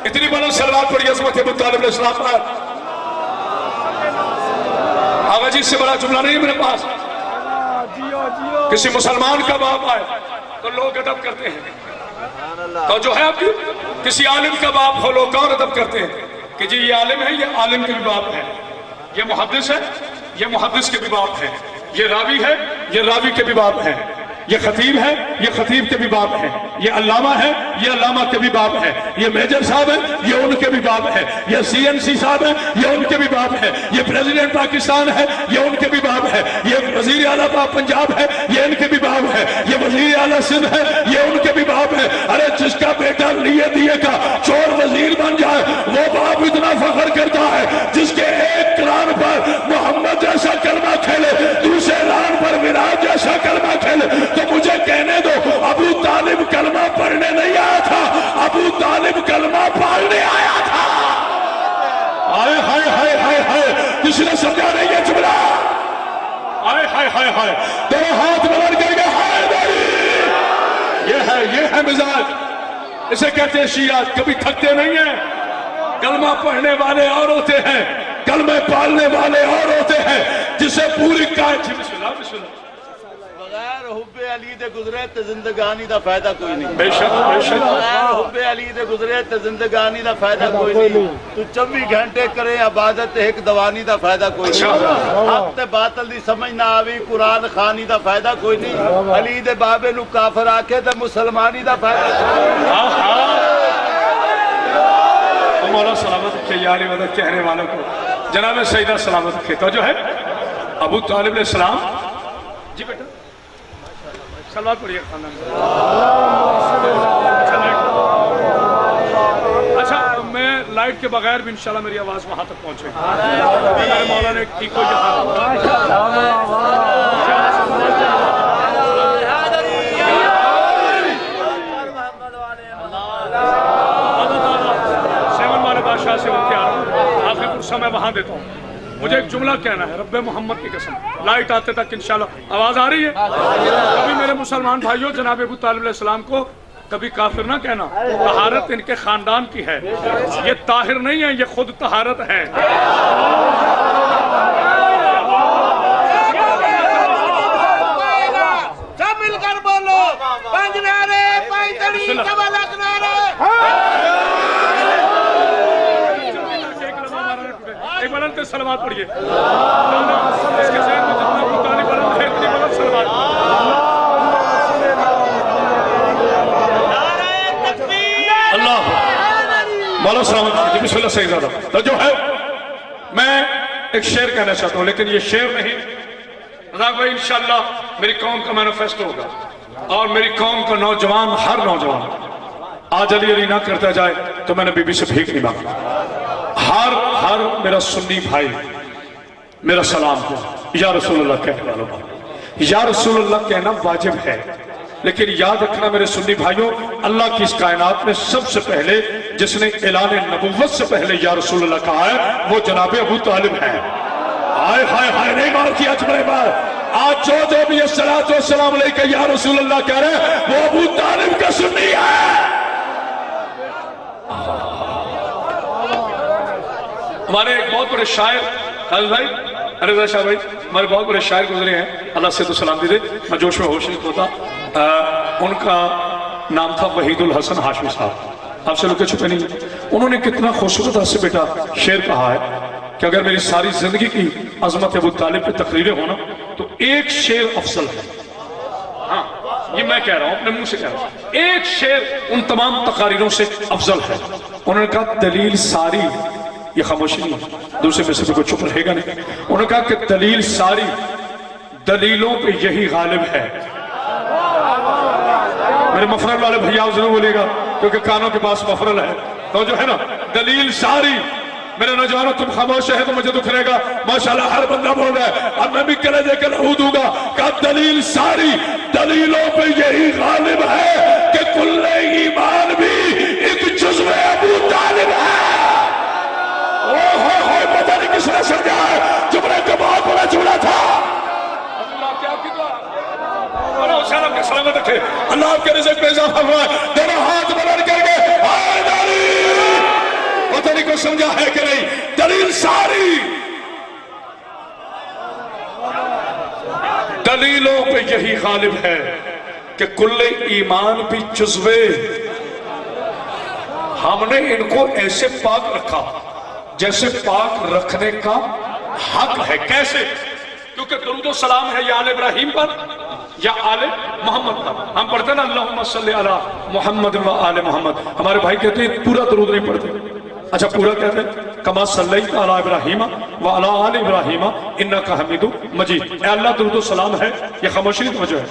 اتنی بلند صلوات پڑھی عظمت ابو طالب علیہ السلام پر. آقا جی اس سے بڑا جملہ نہیں ہے میرے پاس. کسی مسلمان کا باپ آئے تو لوگ ادب کرتے ہیں. تو جو ہے آپ کی کسی عالم کا باپ ہو لوگ اور ادب کرتے ہیں کہ جی یہ عالم ہے، یہ عالم کے بھی باپ ہے. یہ محدث ہے، یہ محدث کے بھی باپ ہے. یہ راوی ہے، یہ راوی کے بھی باپ ہے. یہ خطیب ہے، یہ خطیب کے بھی باپ ہے. یہ علامہ ہے، یہ علامہ کے بھی باپ ہے. یہ میجر صاحب ہے، یہ ان کے بھی باپ ہے. یہ CNC صاحب ہے، یہ ان کے بھی باپ ہے. یہ پریزیڈنٹ پاکستان ہے، یہ ان کے بھی باپ ہے. یہ وزیر اعلیٰ پنجاب ہے، یہ ان کے بھی باپ ہے. یہ وزیر اعلیٰ سندھ ہے، یہ ان کے بھی باپ ہے. ارے جس کا بیٹا لیے دیے کا چور وزیر بن جائے وہ باپ اتنا فخر کرتا ہے جس کے ایک ران پر محمد جیسا کلمہ کھیلے، دوسرے ران پر وراج جیسا کلمہ کھیلے. تو مجھے کہنے دو ابو طالب کلمہ پڑھنے نہیں آیا تھا، ابو طالب کلمہ پالنے آیا تھا. آئے ہائے ہائے ہائے ہائے، کسی نے سمجھا نہیں یہ جملہ؟ آئے ہائے ہائے ہائے، تیرے ہاتھ بلند کر کے ہائے داری. یہ ہے مزاج. اسے کہتے ہیں شیعہ کبھی تھکتے نہیں ہیں. کلمہ پڑھنے والے اور ہوتے ہیں، کلمہ پالنے والے اور ہوتے ہیں. جسے پوری کائنات بسم اللہ بسم اللہ
بغیر حب علی دے گزرے تے زندگانی دا فائدہ کوئی نہیں.
بے شک بے شک.
بغیر حب علی دے گزرے تے زندگانی دا فائدہ کوئی نہیں. تو 24 گھنٹے کرے عبادت ایک دوانی دا فائدہ کوئی نہیں. حق تے باطل دی سمجھ نہ آوی قرآن خانی دا فائدہ کوئی نہیں. علی دے بابے نو کافر آکھے تے مسلمانی دا فائدہ کوئی نہیں.
مولا سلامت رکھے یا علی مدد کہنے والوں کو. جناب سیدہ سلامت رکھے. تو جو ہے ابو طالب علیہ السلام. جی بیٹا سلوات پڑھیے خاندان میں. اچھا میں لائٹ کے بغیر بھی انشاءاللہ میری آواز وہاں تک پہنچے گی. میرے مولا نے ٹھیک کو سیون والے بادشاہ سے ان کے آخر پرسہ میں وہاں دیتا ہوں. مجھے ایک جملہ کہنا ہے رب محمد کی قسم. لائٹ آتے تک انشاءاللہ آواز آ رہی ہے. کبھی میرے مسلمان بھائیوں جناب ابو طالب علیہ السلام کو کبھی کافر نہ کہنا. طہارت ان کے خاندان کی ہے، یہ طاہر نہیں ہے، یہ خود طہارت ہے.
سب مل کر بولو پنج نعرے پنج تڑی سوالک نعرے.
ایک بلند سلوات پڑھیے. اس کے ذہن میں جتنا ابو طالب بلند ہے اتنی بلند سلوات. اللہ مولا سلامت جی بسم اللہ صحیح زیادہ. تو جو ہے میں ایک شعر کہنا چاہتا ہوں لیکن یہ شعر نہیں. رضا بھائی انشاءاللہ میری قوم کا مینیفیسٹو ہوگا اور میری قوم کا نوجوان ہر نوجوان آج علی علی نہ کرتا جائے تو میں نے بی بی سے بھیک نہیں مانگا. ہر میرا سنی بھائی میرا سلام ہو یا رسول اللہ کہنے والوں. یا رسول اللہ کہنا واجب ہے لیکن یاد رکھنا میرے سنی بھائیوں اللہ کی اس کائنات میں سب سے پہلے جس نے اعلان نبوت سے پہلے یا رسول اللہ کہا ہے وہ جناب ابو طالب ہے. آئے ہائے ہائے نہیں مار کیا چھڑے بار. آج جو بھی الصلوۃ والسلام علیکہ یا رسول اللہ کہہ رہے ہیں وہ ابو طالب کا سنی ہے. ہمارے ایک بہت بڑے شاعر حضرت بھائی رضا شاہ بھائی ہمارے بہت بڑے شاعر گزرے ہیں اللہ سے تو سلام دیجیے. میں جوش میں ہوش نہیں ہوتا. ان کا نام تھا وحید الحسن ہاشمی صاحب. آپ سے لوگ چھپے نہیں. انہوں نے کتنا خوبصورت حد سے بیٹا شعر کہا ہے کہ اگر میری ساری زندگی کی عظمت ابو طالب پہ تقریریں ہونا تو ایک شعر افضل ہے. ہاں یہ میں کہہ رہا ہوں اپنے منہ سے کہہ رہا ہوں. ایک شعر ان تمام تقاریروں سے افضل ہے. انہوں نے کہا دلیل ساری یہ خاموشی نہیں دوسرے میں سے بھی کوئی چپ رہے گا نہیں. انہوں نے کہا کہ دلیل ساری دلیلوں پہ یہی غالب ہے. میرے مفرل والے بھیا ضرور بولے گا کیونکہ کانوں کے پاس مفرل ہے. تو جو ہے نا دلیل ساری میرے نوجوانوں تم خاموش ہے تو مجھے دکھ رہے گا. ماشاءاللہ ہر بندہ بول رہا ہے اور میں بھی کلے دے کر لہو دوں گا کہ دلیل ساری دلیلوں پہ یہی غالب ہے کہ کل ایمان بھی ایک جزو ابو طالب ہے. پتہ نہیں کس نے سمجھا ہے جملے کا بہت بڑا جملہ تھا. اللہ کیا کیا سلامت رکھے. اللہ آپ کے رزق میں اضافہ ہوا ہے. دونوں ہاتھ بلند کر کے دلیلوں پہ یہی غالب ہے کہ کل ایمان بھی جزوے، ہم نے ان کو ایسے پاک رکھا جیسے پاک رکھنے کا حق ہے۔ کیسے؟ کیونکہ درود و سلام ہے یا آل ابراہیم پر یا آل محمد پر۔ ہم پڑھتے ہیں نا اللہم صلی علی محمد و آل محمد، ہمارے بھائی کہتے ہیں پورا درود نہیں پڑھتے۔ اچھا پورا کہتے ہیں کما صلیت علی ابراہیم و علی آل ابراہیم انک حمید مجید۔ اے اللہ درود و سلام ہے، یہ خاموشی کی توجہ ہے،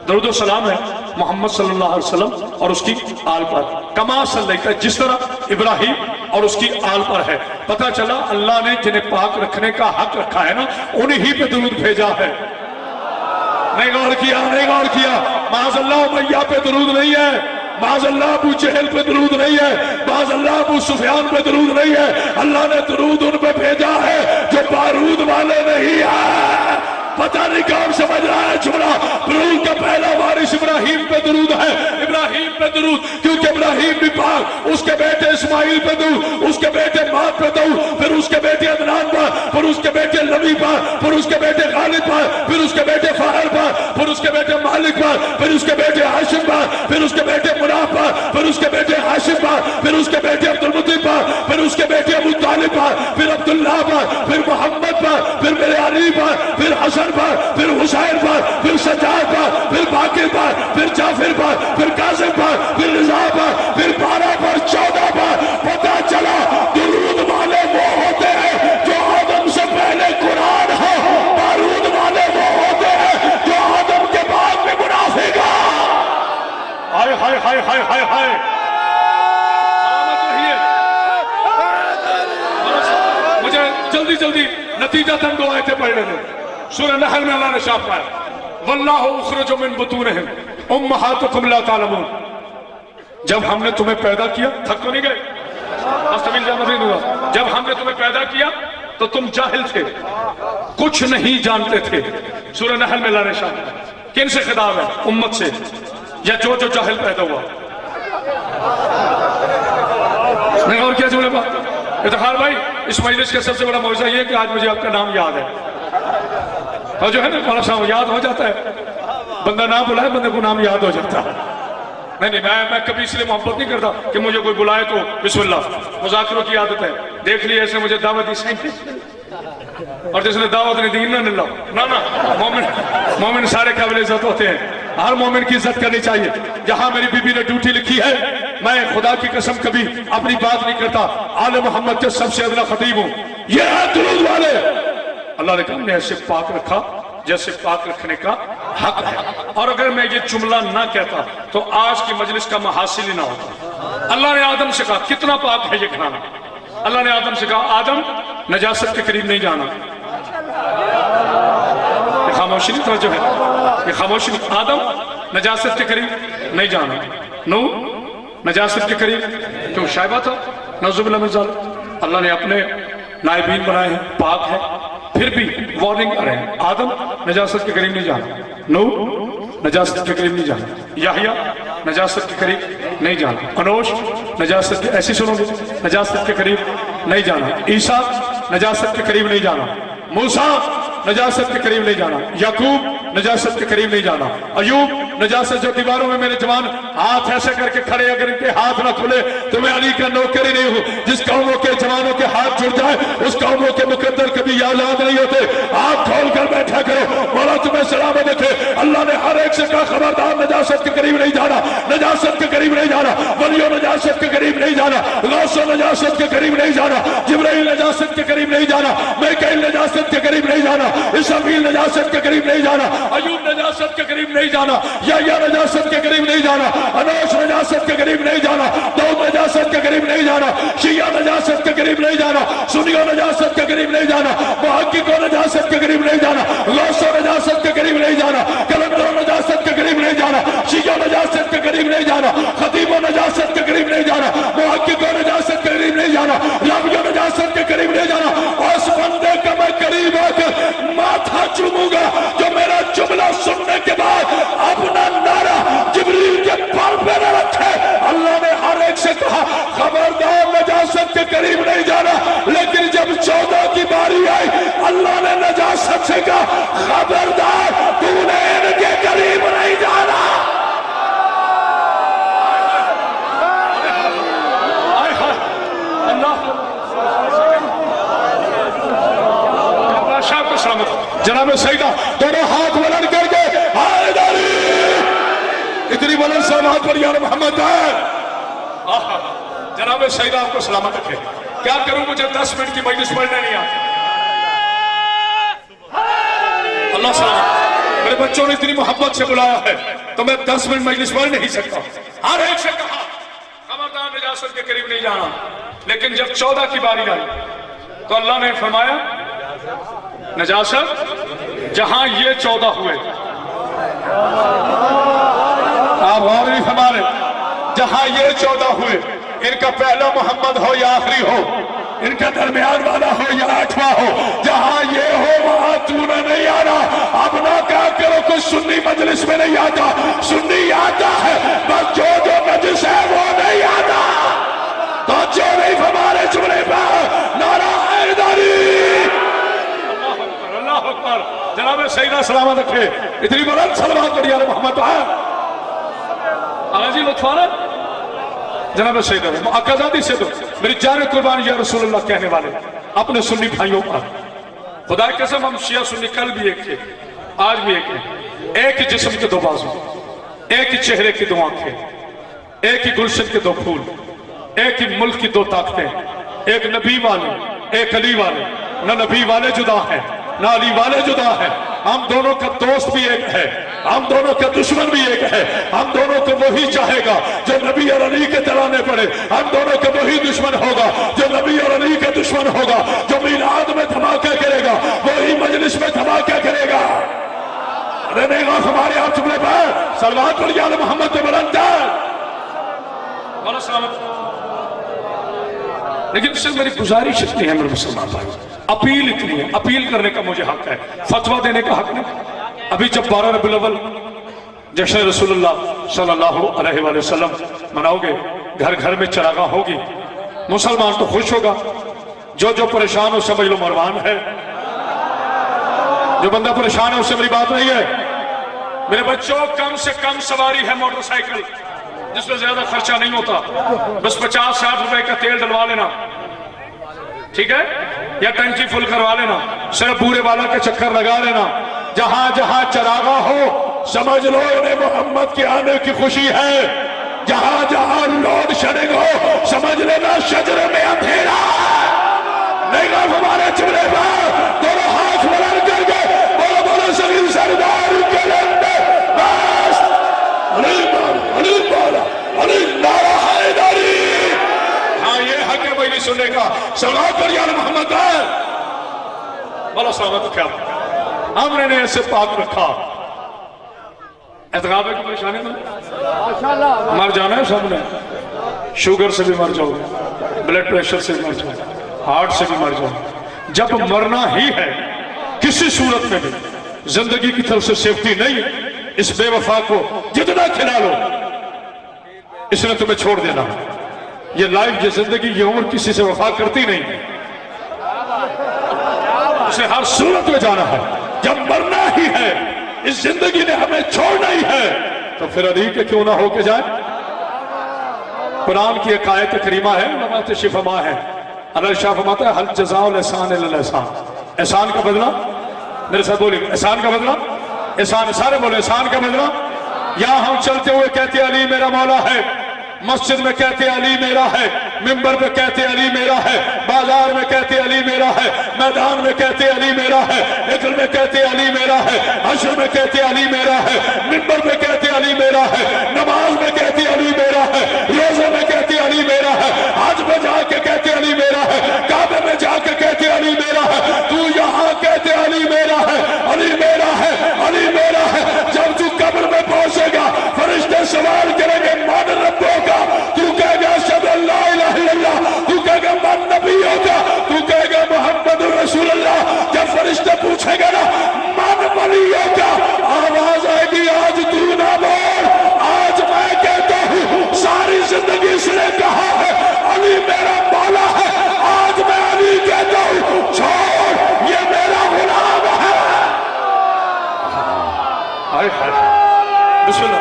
درود و سلام ہے محمد صلی اللہ علیہ وسلم اور اس کی آل پر۔ کما صلیت، جس طرح ابراہیم اور اس کی آل پر ہے۔ پتہ چلا اللہ نے جنہیں پاک رکھنے کا حق رکھا ہے نا، انہی پہ درود بھیجا ہے۔ نہیں غور کیا، نہیں غور کیا، معاذ اللہ امیہ پہ درود نہیں ہے، معاذ اللہ ابو جہل پہ درود نہیں ہے، معاذ اللہ ابو سفیان پہ درود نہیں ہے۔ اللہ نے درود ان پہ بھیجا ہے جو بارود والے نہیں ہیں۔ پتہ نہیں کون سمجھ رہا ہے چھوڑا۔ درود کا پہلا وارث ابراہیم پہ درود ہے، ابراہیم پہ درود، کیونکہ ابراہیم بھی پاک، اس کے بیٹے اسماعیل پہ درود، اس کے بیٹے مات پہ درود، پھر اس کے بیٹے عدنان پر، پھر اس کے بیٹے نبی پر، پھر اس کے بیٹے غالب پر، پھر اس کے بیٹے فاعل پر، پھر اس کے بیٹے مالک پر، پھر اس کے بیٹے ہاشم پر، پھر اس کے بیٹے مناف پر، پھر اس کے بیٹے ہاشم پر، پھر اس کے بیٹے عبدالمطلب پر، پھر اس کے بیٹے ابو طالب پر، پھر عبداللہ پر، پھر محمد پر، پھر میرے علی پر، پھر حسن پر، پھر حسین پر، پھر سجاد پر، پھر باقر پر، پھر جعفر پر، پھر قاسم پر، پھر رضا پر، پھر 12 پر، 14 پر۔ پتہ چلا درود والے وہ ہوتے ہیں جو آدم سے پہلے قرآن ہو، بارود والے وہ ہوتے ہیں جو آدم کے بعد میں منافق ہو۔ ہائے ہائے ہائے ہائے ہائے ہائے، مجھے جلدی جلدی نتیجہ تن 2 آیتیں پڑھ لینے۔ سورہ نحل میں اللہ نے شاف پایا واللہ اخرج من بطونہم امہاتکم لا تعلمون۔ جب ہم نے تمہیں پیدا کیا، تھک تو نہیں گئے؟ جب ہم نے تمہیں پیدا کیا تو تم جاہل تھے، کچھ نہیں جانتے تھے۔ سورہ نحل میں اللہ نے شاف پایا۔ کن سے خطاب ہے؟ امت سے، یا جو جاہل پیدا ہوا؟ نہیں اور کیا جملے بات؟ اتخار بھائی، اس مجلس کا سب سے بڑا معجزہ یہ ہے کہ آج مجھے آپ کا نام یاد ہے، اور جو ہے نا مولانا صاحب یاد ہو جاتا ہے، بندہ نہ بلائے بندے کو نام یاد ہو جاتا ہے۔ نہیں میں کبھی اس لیے محبت نہیں کرتا کہ مجھے کوئی بلائے تو بسم اللہ، مذاکروں کی عادت ہے۔ دیکھ لی ایسے مجھے دعوت دی سائنٹسٹ، اور جس نے دعوت نہیں دی نہ مومن سارے قابل عزت ہوتے ہیں، ہر مومن کی عزت کرنی چاہیے۔ جہاں میری بی بی نے ڈیوٹی لکھی ہے، میں خدا کی قسم کبھی اپنی بات نہیں کرتا، آل محمد کے سب سے ادنا خطیب ہوں۔ یہ ہے درود والے۔ اللہ نے کہا ہم نے ایسے پاک رکھا جیسے پاک رکھنے کا حق ہے۔ اور اگر میں یہ جملہ نہ کہتا تو آج کی مجلس کا محاصل ہی نہ ہوتا۔ اللہ نے آدم سے کہا کتنا پاک ہے یہ کھانا؟ اللہ نے آدم سے کہا آدم نجاست کے قریب نہیں جانا۔ یہ خاموشی نہیں توجہ ہے، یہ خاموشی نہیں۔ آدم نجاست کے قریب نہیں جانا، نو نجاست کے قریب، کیوں شائبہ تھا، نعوذ باللہ من ذالک۔ اللہ نے اپنے نائبین بنائے ہیں، پاک ہے، پھر بھی وارننگ کر رہے ہیں آدم نجاست کے قریب نہیں جانا، نو نجاست کے قریب نہیں جانا، یحییٰ نجاست کے قریب نہیں جانا، انوش نجاست کے، ایسی سنو گے، نجاست کے قریب نہیں جانا، عیسیٰ نجاست کے قریب نہیں جانا، موسیٰ نجاست کے قریب نہیں جانا، یعقوب نجاست کے قریب نہیں جانا، ایوب نجاست جو دیواروں میں میرے جوان ہاتھ ایسے کر کے کھڑے، اگر ان کے ہاتھ نہ کھلے تو میں علی کا نوکر ہی نہیں ہوں۔ جس قوموں کے جوانوں کے ہاتھ جڑ جائے اس قوموں کے مقدر کبھی یاد نہیں ہوتے۔ ہاتھ کھول کر بیٹھا کرو، مولا تمہیں سلامت رکھے۔ اللہ نے ہر ایک سے کہا خبردار نجاست کے قریب نہیں جانا، نجاست کے قریب نہیں جانا، ولیو نجاست کے قریب نہیں جانا، غوث نجاست کے قریب نہیں جانا، جبرائیل نجاست کے قریب نہیں جانا، میکائیل نجاست کے قریب نہیں جانا، اسرافیل نجاست کے قریب نہیں جانا، ایوب نجاست کے قریب نہیں جانا، یحییٰ نجاست کے قریب نہیں جانا، انوش نجاست کے قریب نہیں جانا، داؤد نجاست کے قریب نہیں جانا، شیعہ نجاست کے قریب نہیں جانا، سنیوں نجاست کے قریب نہیں جانا، محققوں نجاست کے قریب نہیں جانا، غوثوں نجاست کے قریب نہیں جانا، کلندروں نجاست کے قریب نہیں جانا، شیعہ نجاست کے قریب نہیں جانا، خطیبوں نجاست کے قریب نہیں جانا، محققوں نجاست کے قریب نہیں جانا، راویوں نجاست کے قریب نہیں جانا۔ اس بندے کا میں قریب آ کر ماتھا چوموں گا جو میرا جملہ سننے کے بعد اپنا نعرہ جبریل کے پر پہ نہ رکھے۔ اللہ نے ہر ایک سے کہا خبردار نجاست کے قریب نہیں جانا، لیکن جب 14 کی باری آئی اللہ نے نجاست سے کہا خبردار تو जनाब सईदा दोनों हाथ बुलंद करके हैदरी, इतनी बुलंद सलामत पर यार मोहम्मद है। जनाब सईदा आपको सलामत रखे। क्या करूं, मुझे 10 मिनट की मजलिस पढ़ने नहीं आती। अल्लाह सलामत, मेरे बच्चों ने इतनी मोहब्बत से बुलाया है तो मैं 10 मिनट मजलिस पढ़ नहीं सकता। हर एक से कहा खबरदार नजासत के करीब नहीं जाना, लेकिन जब 14 की बारी आई तो अल्लाह ने फरमाया नजासत जहां ये 14 हुए, आप गौर नहीं फरमा रहे, जहां ये 14 हुए, इनका पहला मोहम्मद हो या आखिरी हो, इनका दरमियान वाला हो या 8वां हो, जहां ये हो वहां तूने नहीं आना। अब ना क्या करो, कुछ सुन्नी मजलिस में नहीं आता, सुन्नी आता है बस जो जो मजलिस है वो नहीं आता। तो जो नहीं हमारे चुने पर नारा हैदरी, अल्लाह अकबर। जनाब सईदा सलामत रखे, इतनी बुलंद सलामत बढ़िया मोहम्मद आजी लुत्फाना। जनाब सईदा आकाजादी से तो मेरी जान कुर्बान या रसूलुल्लाह कहने वाले अपने सुन्नी भाइयों पर खुदा की कसम, हम शिया सुन्नी कल भी एक थे, आज भी एक है। एक ही जिस्म के 2 बाजू, एक ही चेहरे की 2 आंखें, एक ही गुलशन के 2 फूल, एक ही मुल्क की 2 ताकतें, एक नबी वाले एक अली वाले। न नबी वाले जुदा हैं न अली वाले जुदा हैं। हम दोनों का दोस्त भी एक है, हम दोनों का दुश्मन भी एक है। हम दोनों को वही चाहेगा जो नबी और अली के तराने पड़े, हम दोनों का वही दुश्मन होगा जो नबी और अली के दुश्मन होगा। जो मीलाद में धमाका करेगा वही मजलिस में धमाका करेगा। अरे नहीं हमारे आप चुपड़े पर सलवात पर याद मोहम्मद बुलंद सलामत। लेकिन सिर्फ मेरी गुजारिश इतनी है मेरे मुसलमान भाई, अपील इतनी है, अपील करने का मुझे हक है, फतवा देने का हक नहीं। अभी जब 12 रबीउल अव्वल जश्न रसूलुल्लाह सल्लल्लाहु अलैहि वसल्लम मनाओगे, घर घर में चरागाह होगी, मुसलमान तो खुश होगा, जो जो परेशान हो समझ लो मरवान है। जो बंदा परेशान है उससे मेरी बात नहीं है। मेरे बच्चों, कम से कम सवारी है मोटरसाइकिल जिसमें ज्यादा खर्चा नहीं होता, बस 50-60 रुपए का तेल डलवा लेना, ठीक है, या टंकी फुल करवा लेना, सिर्फ बूढ़े वाला के चक्कर लगा लेना। जहां जहां चरागा हो समझ लो इन्हें मोहम्मद के आने की खुशी है। जहां जहां लोड शेडिंग हो समझ लेना शजर में अंधेरा नहीं। हमारे चुने पर दोनों हाथ बुलंद करके बोलो बोलो शरीफ सरदार के लंदे बस अली नारा हैदरी। हाँ, ये हक है वही सुनने का। सलात पर या मोहम्मद है, बोलो सलामत। क्या हमने ने ऐसे पाक रखा, एतकाब की परेशानी में मर जाना है सबने, शुगर से भी मर जाओगे, ब्लड प्रेशर से भी मर जाओगे, हार्ट से भी मर जाओगे। जब मरना ही है किसी सूरत में भी, जिंदगी की तरफ से सेफ्टी नहीं। इस बेवफा को जितना खिला लो इसने तुम्हें छोड़ देना। ये लाइफ, ये जिंदगी, ये उम्र किसी से वफा करती नहीं, उसे हर सूरत में जाना है। जब मरना ही है, इस जिंदगी ने हमें छोड़ना ही है, तो फिर अली के क्यों ना होके जाए। कुरान की एक आयत करीमा है, नमात शिफमा है, अल्लाह शाह फरमाता है हल जज़ाउल एहसान इल्ला एहसान। एहसान का बदला, मेरे साथ बोलिए, एहसान का बदला, एहसान, सारे बोले एहसान का बदला। यहां हम चलते हुए कहते अली मेरा मौला है, मस्जिद में कहते अली मेरा है, मिंबर पे कहते अली मेरा है, बाजार में कहते अली मेरा है, मैदान में कहते अली मेरा है, इक्र में कहते अली मेरा है, हश्र में कहते अली मेरा है, मिंबर पे कहते अली मेरा है, नमाज में कहते अली मेरा है, रोजे में कहते अली मेरा है, हज में जाके कहते अली मेरा है, काबे में जाके कहते अली मेरा है। तू यहाँ कहते अली मेरा है, अली मेरा है, अली मेरा है। जब तू कब्र में पहुंचेगा फरिश्ते सवाल करेंगे मान रब्बों का, तू कहेगा अशहदु अल्ला इलाहा इल्लल्लाह, तू कहेगा मान नबियों का, तू कहेगा मोहम्मद रसूलुल्लाह। जब फरिश्ते पूछेगा ना मान वलियों का, आवाज आएगी आज तू ना बोल, आज मैं कहता हूँ सारी जिंदगी इसने कहा है अली मेरा मौला है, आज मैं अली कहता हूँ छोड़ ये मेरा गुलाम है। बिस्मिल्लाह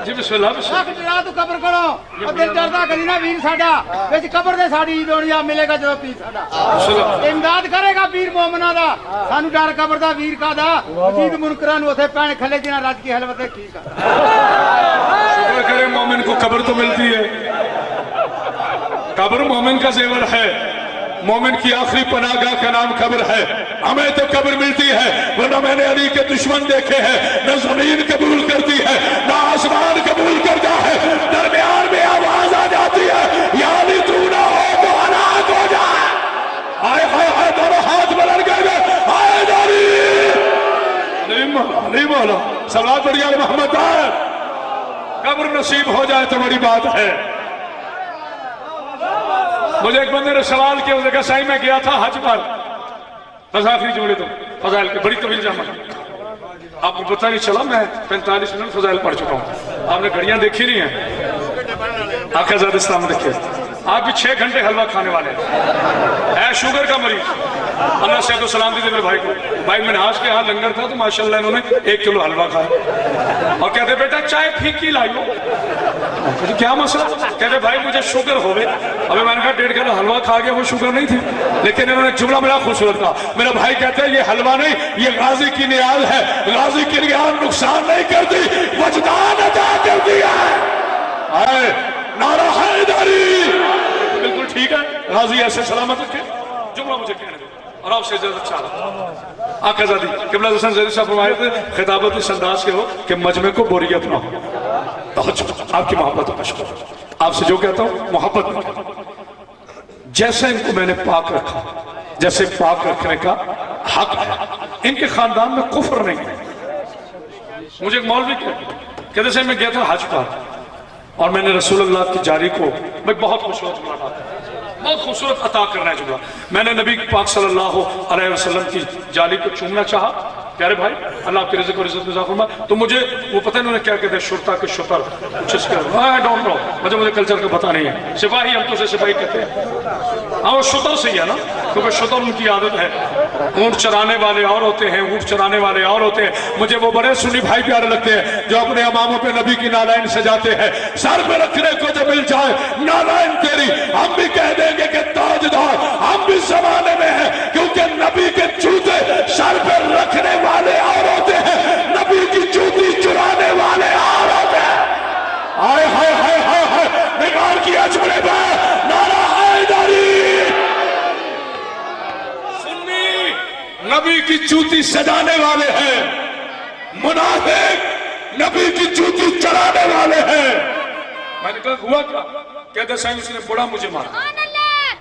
जी, बिस्मिल्लाह बिस्मिल्लाह।
ਲੱਖ ਡਰਾ ਤੂੰ ਕਬਰ ਕੋਲੋਂ ਉਹ ਦਿਲ ਡਰਦਾ ਕਰੀ ਨਾ ਵੀਰ ਸਾਡਾ ਵਿੱਚ ਕਬਰ ਦੇ ਸਾਡੀ ਦੁਨੀਆ ਮਿਲੇਗਾ ਜਦੋਂ ਪੀਰ ਸਾਡਾ ਇਮਦਾਦ ਕਰੇਗਾ ਵੀਰ ਮੋਮਨਾ ਦਾ ਸਾਨੂੰ ਡਰ ਕਬਰ ਦਾ ਵੀਰ ਕਾਦਾ ਮਜੀਦ ਮੁਨਕਰਾਂ ਨੂੰ ਉਥੇ ਪੈਣ ਖੱਲੇ ਜਿਨਾ ਰੱਜ ਕੇ ਹਲਵਤੇ ਠੀਕ ਆ
शुक्र करे मोमिन को कब्र तो मिलती है, कब्र मोमिन का जेवर है, मोमिन की आखिरी पनाहगाह का नाम कब्र है। हमें तो कब्र मिलती है, वरना मैंने अली के दुश्मन देखे हैं, न जमीन कबूल करती है न आसमान कबूल करता है, दरमियान में आवाज आ जाती है या अली तू ना हो तो हलाक हो जाए। हाय हाय हाय दोनों हाथ बुलंद कर गए, हाय अली अली मौला सलात बढ़िया मोहम्मद है। कब्र नसीब हो जाए तो बड़ी बात है। मुझे एक बंदे ने सवाल किया, उसने कहा साईं मैं गया था हज पर, फजाइल जुड़े तो फजाइल की बड़ी तवील जामा, आपको पता नहीं चला मैं 45 मिनट फजाइल पढ़ चुका हूँ। आपने घड़ियां देखी नहीं है? आकाज़ाद इस्लाम देखिए, आप भी 6 घंटे हलवा खाने वाले हैं, शुगर का मरीज। अल्लाह से तो सलाम दीजिए मेरे भाई को। भाई मिनहाज के यहाँ लंगर था तो माशाल्लाह इन्होंने 1 किलो हलवा खाया और कहते बेटा चाय फीकी लाइयो। तो क्या मसला? कहते भाई मुझे शुगर हो गई। अबे मैंने कहा 1.5 किलो हलवा खा गया, वो शुगर नहीं थी। लेकिन इन्होंने जुमला बड़ा खूबसूरत कहा, मेरा भाई कहते हैं ये हलवा नहीं ये गाजी की नियाल है, गाजी की नियाल नुकसान नहीं करती वजदान अदा करती है। नारा हैदरी बिल्कुल ठीक है, गाजी ऐसे सलामत रखे। जुमला मुझे कहने दो और आपसे इजाजत चाहता आकाज़ादी क़िबला हुसैन ज़ैदी साहब फरमाए थे खिताबत इस अंदाज के हो कि मजमे को बोरियत ना हो। आपकी मोहब्बत का शुक्र, आपसे जो कहता हूँ मोहब्बत जैसे इनको मैंने पाक रखा, जैसे पाक रखने का हक है, इनके खानदान में कुफ्र नहीं है। मुझे एक मौलवी कहते से मैं गया था हज पर और मैंने रसूलुल्लाह की जारी को मैं बहुत खूबसूरत जुमला बहुत खूबसूरत अता करना है जुमला, मैंने नबी पाक सल्लल्लाहु अलैहि वसल्लम की जाली को चूमना चाहा। प्यारे भाई अल्लाह आपकी रिज़्क़ और इज़्ज़त में इज़ाफ़ा फरमाए। तो मुझे वो पता नहीं उन्होंने क्या कहते हैं शुरता के शुतर आई डोंट नो, मुझे कल्चर का पता नहीं है। सिपाही हम तो उसे सिपाही कहते हैं, हाँ वो शुतर से ही है ना, क्योंकि शुतर उनकी आदत है। ऊँट चराने वाले और होते हैं, ऊँट चराने वाले और होते हैं। मुझे वो बड़े सुन्नी भाई प्यारे लगते हैं जो अपने इमामों पे नबी की नालाइन सजाते हैं, सर पे रखने को जो मिल जाए नालाइन तेरी, हम भी कह देंगे कि ताजदार हम भी जमाने में हैं, क्योंकि नबी के जूते सर पे रखने वाले और होते हैं, नबी की जूती चुराने वाले और होते हैं। हाय हाय हाय हाय हाय निगार किया जुड़े पे नारा हैदरी। सुन्नी नबी की जूती सजाने वाले हैं, मुनाफिक नबी की जूती चढ़ाने वाले हैं। मैंने कहा हुआ क्या? कहते साईं उसने बड़ा मुझे मारा।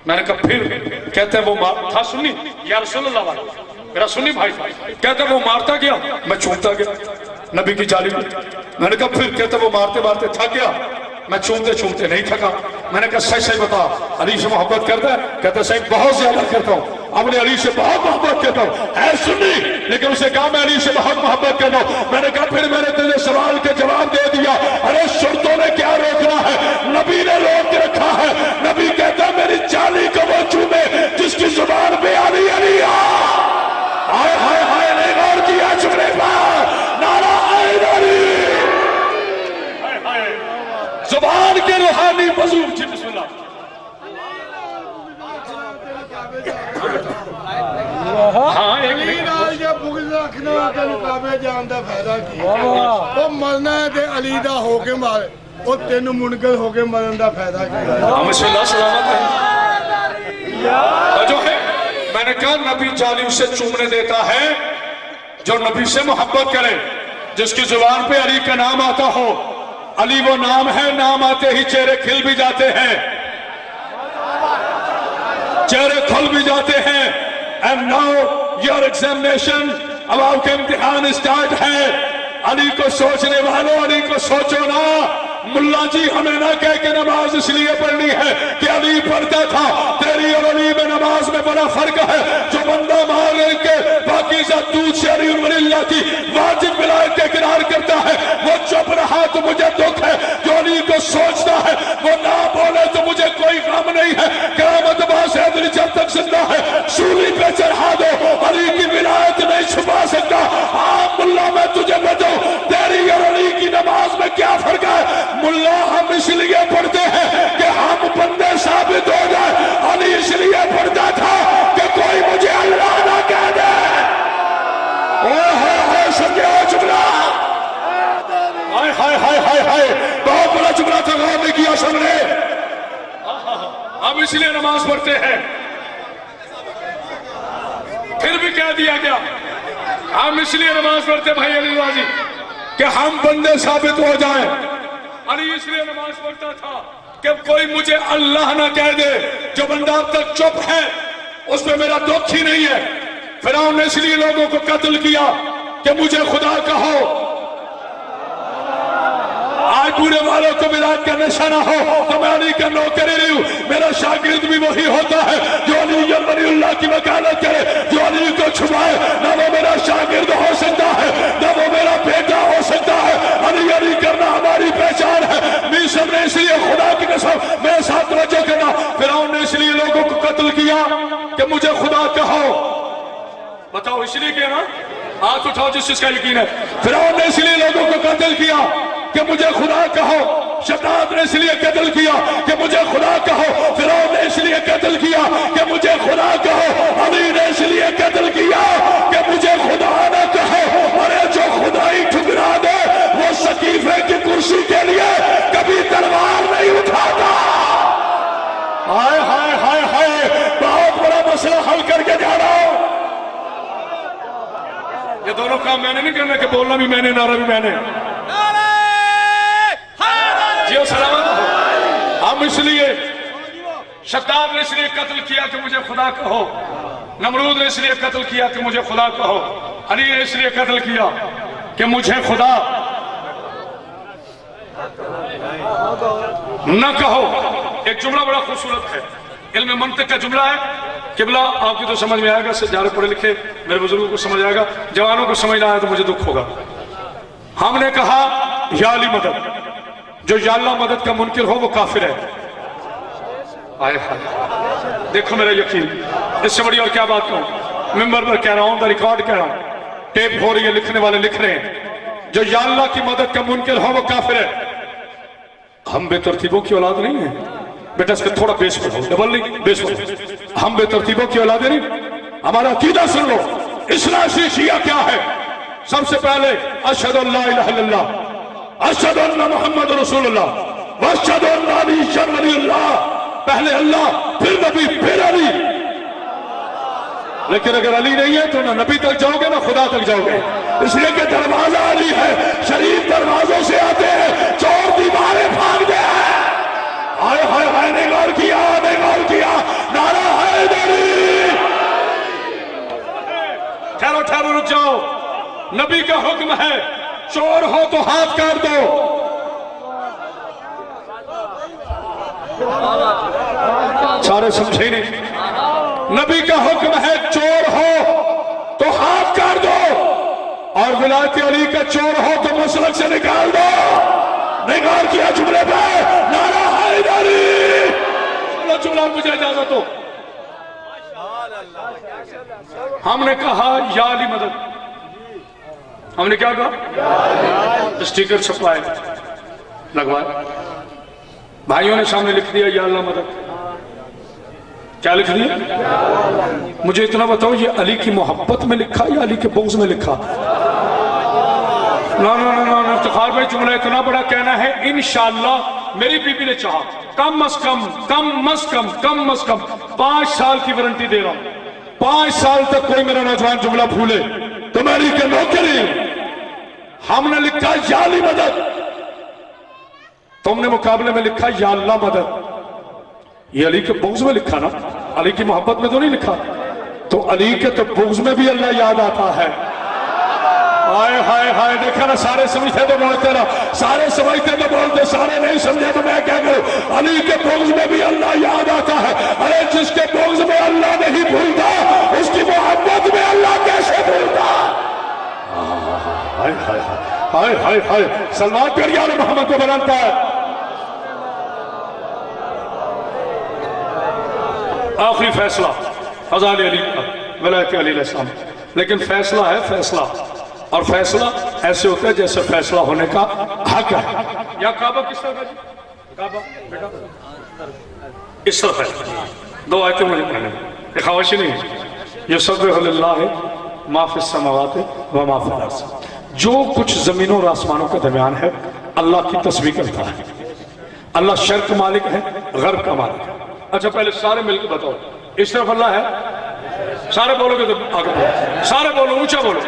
मैंने कहा फिर? कहते वो मार था सुन्नी या रसूलुल्लाह वाला, मेरा सुन्नी भाई था। कहते वो मारता गया मैं चूमता गया नबी की जाली में। मैंने कहा फिर? कहते वो मारते मारते थक गया मैं चूमते चूमते नहीं थका। मैंने कहा सही सही बता अली से मोहब्बत करता है? कहते सही बहुत ज्यादा करता हूँ, अपने अली से बहुत मोहब्बत करता हूँ। है सुन्नी लेकिन उसे कहा मैं अली से बहुत मोहब्बत करता हूँ। मैंने कहा फिर मैंने तुझे सवाल के जवाब दे दिया, अरे शुरतों ने क्या रोकना है, नबी ने रोक रखा है। नबी कहता मेरी जाली को वो चूमे जिसकी जुबान पे अली अली हाय हाय हाय ने गौर किया चुने पर नारा हैदरी। जुबान के रूहानी वजू जी बिस्मिल्लाह। हाँ एक
रखना काबे जान का फायदा की वो मरना है ते अली दा होके मारे वो तेन मुनकर होके मरन का फायदा की
सलामत है। जो है मैंने कहा नबी जाली उसे चूमने देता है जो नबी से मोहब्बत करे, जिसकी जुबान पे अली का नाम आता हो। अली वो नाम है, नाम आते ही चेहरे खिल भी जाते हैं, चेहरे खुल भी जाते हैं। एंड नाउ योर एग्जामिनेशन, अब आपके इम्तिहान स्टार्ट है। अली को सोचने वालों अली को सोचो ना। मुल्ला जी हमें ना कह के नमाज इसलिए पढ़नी है कि अली पढ़ता था। तेरी और अली में नमाज में बड़ा फर्क है। जो बंदा मांग के पाकीज़ा दूध से अली वलिल्लाह की वाजिब विलायत के इकरार करता है वो चुप रहा तो मुझे दुख है। जो अली को सोचता है वो ना बोले तो मुझे कोई गम नहीं है। क़यामत बास हैदरी जब तक जिंदा है सूली पे चढ़ा दो, अली की विलायत नहीं छुपा सकता। हाँ मुल्ला मैं तुझे बताऊं तेरी और अली की नमाज में क्या फर्क है? मुल्ला हम इसलिए पढ़ते हैं कि हम बंदे साबित हो जाए, अली इसलिए पढ़ता था कि कोई मुझे अल्लाह ना कह दे। ओए हाय समझे जुमला, हाय हाय हाय हाय हाय, बहुत बड़ा जुमला था, गौर नहीं किया सबने। हम इसलिए नमाज पढ़ते हैं, फिर भी कह दिया गया हम इसलिए नमाज पढ़ते भाई अली जी कि हम बंदे साबित हो जाए। अली इसलिए नमाज पढ़ता था कि कोई मुझे अल्लाह ना कह दे। जो बंदा अब तक चुप है उस पे मेरा दुख ही नहीं है। फिरौन ने इसलिए लोगों को कत्ल किया कि मुझे खुदा कहो। आज पूरे वालों को मिलाद का नशा ना हो तो मैं अली का नौकर नहीं हूं। मेरा शागिर्द भी वही होता है जो अली वलीउल्लाह की वकालत करे, जो अली को छुपाए। ना वो मेरा शागिर्द हो सकता है, ना वो मेरा बेटा हो सकता है। अली अली करना हमारी पहचान है। मिस्र ने इसलिए खुदा की कसम मेरे साथ तवज्जो करना, फिरौन ने इसलिए लोगों को कत्ल किया कि मुझे खुदा कहो। बताओ इसलिए किया ना? हाथ उठाओ जिस चीज का यकीन है। फिरौन ने इसलिए लोगों को कत्ल किया कि मुझे खुदा कहो। शद्दाद ने इसलिए कत्ल किया कि मुझे खुदा कहो। फिरौन ने इसलिए कत्ल किया कि मुझे खुदा कहो। अली ने इसलिए कत्ल किया कि मुझे खुदा न कहो। अरे जो खुदाई ठुकरा दे वो सकीफे की कुर्सी के लिए कभी तलवार नहीं उठाता। हाय हाय हाय हाय, बहुत बड़ा मसला हल करके जा रहा हूं। ये दोनों काम मैंने नहीं करना कि बोलना भी मैंने, नारा भी मैंने। जियो सलामत हो। हम इसलिए शद्दाद ने इसलिए कत्ल किया कि मुझे खुदा कहो। नमरूद ने इसलिए कत्ल किया कि मुझे खुदा कहो। अली ने इसलिए कत्ल किया कि मुझे खुदा न कहो। एक जुमला बड़ा खूबसूरत है, इल्म मंतिक का जुमला है। किबला आपकी तो समझ में आएगा, ज्यादा पढ़े लिखे मेरे बुजुर्गों को समझ आएगा, जवानों को समझ ना आया तो मुझे दुख होगा। हमने कहा या अली मदद, जो या अल्लाह मदद का मुनकिर हो वो काफिर है। आए हाय, देखो मेरा यकीन, इससे बड़ी और क्या बात कहूं। मिंबर पर कह रहा हूं, रिकॉर्ड कह रहा हूं, टेप हो रही है, लिखने वाले लिख रहे हैं। जो या अल्लाह की मदद का मुनकिर हो वो काफिर है। हम बेतरतीबों की औलाद नहीं है बेटा, इसका थोड़ा बेस पर हो, डबल नहीं बेस पर। हम बेतरतीबों की औलाद नहीं। हमारा अकीदा सुन लो, इस्लामी शिया क्या है। सबसे पहले अशहदु अल्ला इलाहा इल्लल्लाह, अशहदु अन्ना मुहम्मद रसूलुल्लाह, व अशहदु अन्ना अली वलीउल्लाह। पहले अल्लाह, फिर नबी, फिर अली। लेकिन अगर अली नहीं है तो ना नबी तक जाओगे ना खुदा तक जाओगे। इसलिए कि दरवाजा अली है, शरीफ दरवाजों से आते हैं, चोर दीवारें भागते हैं। हाय हाय हाय, ने गौर किया, ने गौर किया, नारा हैदरी। ठहरो ठहरो, रुक जाओ। नबी का हुक्म है, चोर हो तो हाथ काट दो। सारे समझे नहीं? नबी का हुक्म है, चोर हो तो हाथ काट दो, और विलायत अली का चोर हो तो मसलक से निकाल दो। निकाल किया जुमले पे, नारा हैदरी। चलो जुमला, मुझे इजाजत दो। हमने कहा या अली मदद। हमने क्या कहा? स्टिकर छपवाए, लगवाए, भाइयों ने सामने लिख दिया या अल्लाह मदद। क्या लिख दिया? मुझे इतना बताओ, ये अली की मोहब्बत में लिखा या अली के बुग़्ज़ में लिखा? ना ना ना ना, इफ्तिखार भाई जुमला इतना बड़ा कहना है, इंशाअल्लाह मेरी बीबी ने चाहा, कम अज कम 5 साल की वारंटी दे रहा हूं, 5 साल तक कोई मेरा नौजवान जुमला भूले तो मैं अली के नौकरी। हमने लिखा या अली मदद, तुमने मुकाबले में लिखा या अल्लाह मदद। ये अली के बुग़्ज़ में लिखा ना, अली की मोहब्बत में तो नहीं लिखा। तो अली के तो बुग़्ज़ में भी अल्लाह याद आता है। हाय हाय हाय, देखा ना, सारे समझते तो बोलते ना, सारे समझते तो बोलते, सारे नहीं समझे तो मैं क्या करूं। अली के बुग़्ज़ में भी अल्लाह याद आता है। अरे जिसके बुग़्ज़ में अल्लाह नहीं भूलता उसकी मोहब्बत में अल्लाह कैसे भूलता। हाय हाय हाय हाय हाय, सलमान पर यार मोहम्मद को बनाता है। आखिरी फैसला हज़रत अली का, वलायत अली अलैहिस्सलाम। लेकिन फैसला है फैसला, और फैसला ऐसे होता है जैसे फैसला होने का حق ہے. یا کعبہ کس طرف ہے جی؟ کعبہ بیٹا اس طرف ہے. دو آیتیں مجھے پڑھنے یہ خواہش نہیں ہے. یسبح للہ ما فی السماوات و ما فی الارض. جو کچھ زمینوں اور آسمانوں کے درمیان ہے اللہ کی تسبیح کرتا ہے. اللہ شرق کا مالک ہے، غرب کا مالک ہے. اچھا پہلے سارے مل کے بتاؤ اس طرف اللہ ہے؟ سارے بولو گے تو آگے بولو. سارے بولو، اونچا بولو.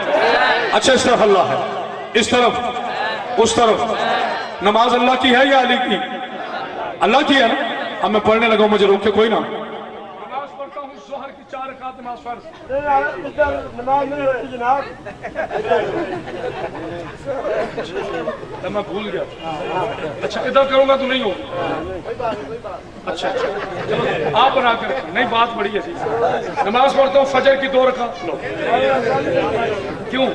اچھا اس طرف اللہ ہے، اس طرف، اس طرف. نماز اللہ کی ہے یا علی کی؟ اللہ کی ہے نا. اب میں پڑھنے لگا ہوں، مجھے روک کے کوئی نہ. نماز پڑھتا ہوں ظہر کی 4 رکعت نماز فرض.
نماز نہیں ہوتی جناب.
میں بھول گیا. اچھا ادھر کروں گا تو نہیں ہوگا. اچھا چلو آپ بنا کر نہیں. بات بڑی ہے. نماز پڑھتا ہوں فجر کی 2 رکعت. کیوں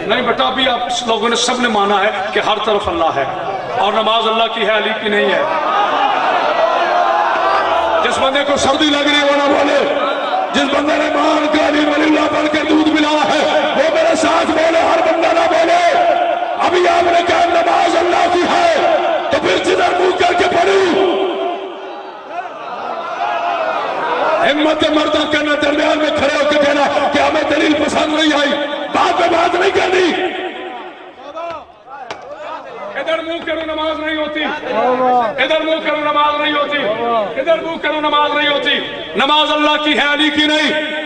نہیں بیٹا؟ ابھی آپ لوگوں نے سب نے مانا ہے کہ ہر طرف اللہ ہے اور نماز اللہ کی ہے، علی کی نہیں ہے. جس بندے کو سردی لگ رہی ہے وہ نہ بولے. جس بندے نے مان کر علی ولی اللہ پڑھ کے دودھ پلا ہے وہ میرے ساتھ بولے. ہر بندہ نہ بولے. ابھی آپ نے کہا نماز اللہ کی ہے تو پھر جدھر منہ کر کے پڑھی. ہمت مردہ کرنا، درمیان میں کھڑے ہو کے کہنا کہ ہمیں دلیل پسند نہیں آئی، بات پہ بات نہیں کرنی. ادھر منہ کرو نماز نہیں ہوتی، ادھر منہ کرو نماز نہیں ہوتی، ادھر منہ کرو نماز نہیں ہوتی. نماز اللہ کی ہے، علی کی نہیں.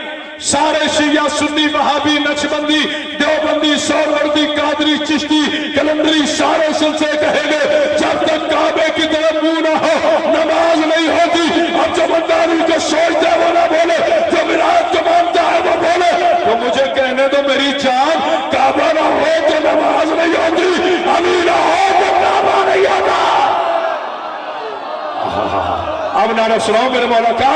سارے شیعہ، سنی، وہابی، نقشبندی، دیوبندی، سہروردی، قادری، چشتی، کلندری سارے سلسلے کہیں گے جب تک کعبے کی طرف منہ نہ ہو نماز نہیں ہوتی. اب جو بندہ علی کو سوچتا ہے وہ نہ بولے، جو ولایت کو مانتا ہے وہ بولے. تو مجھے کہنے دو میری جان، کعبہ نہ ہو تو نماز نہیں ہوتی، علی نہ ہو تو کعبہ نہیں ہوتا. اب نعرہ سناؤ میرے مولا کا.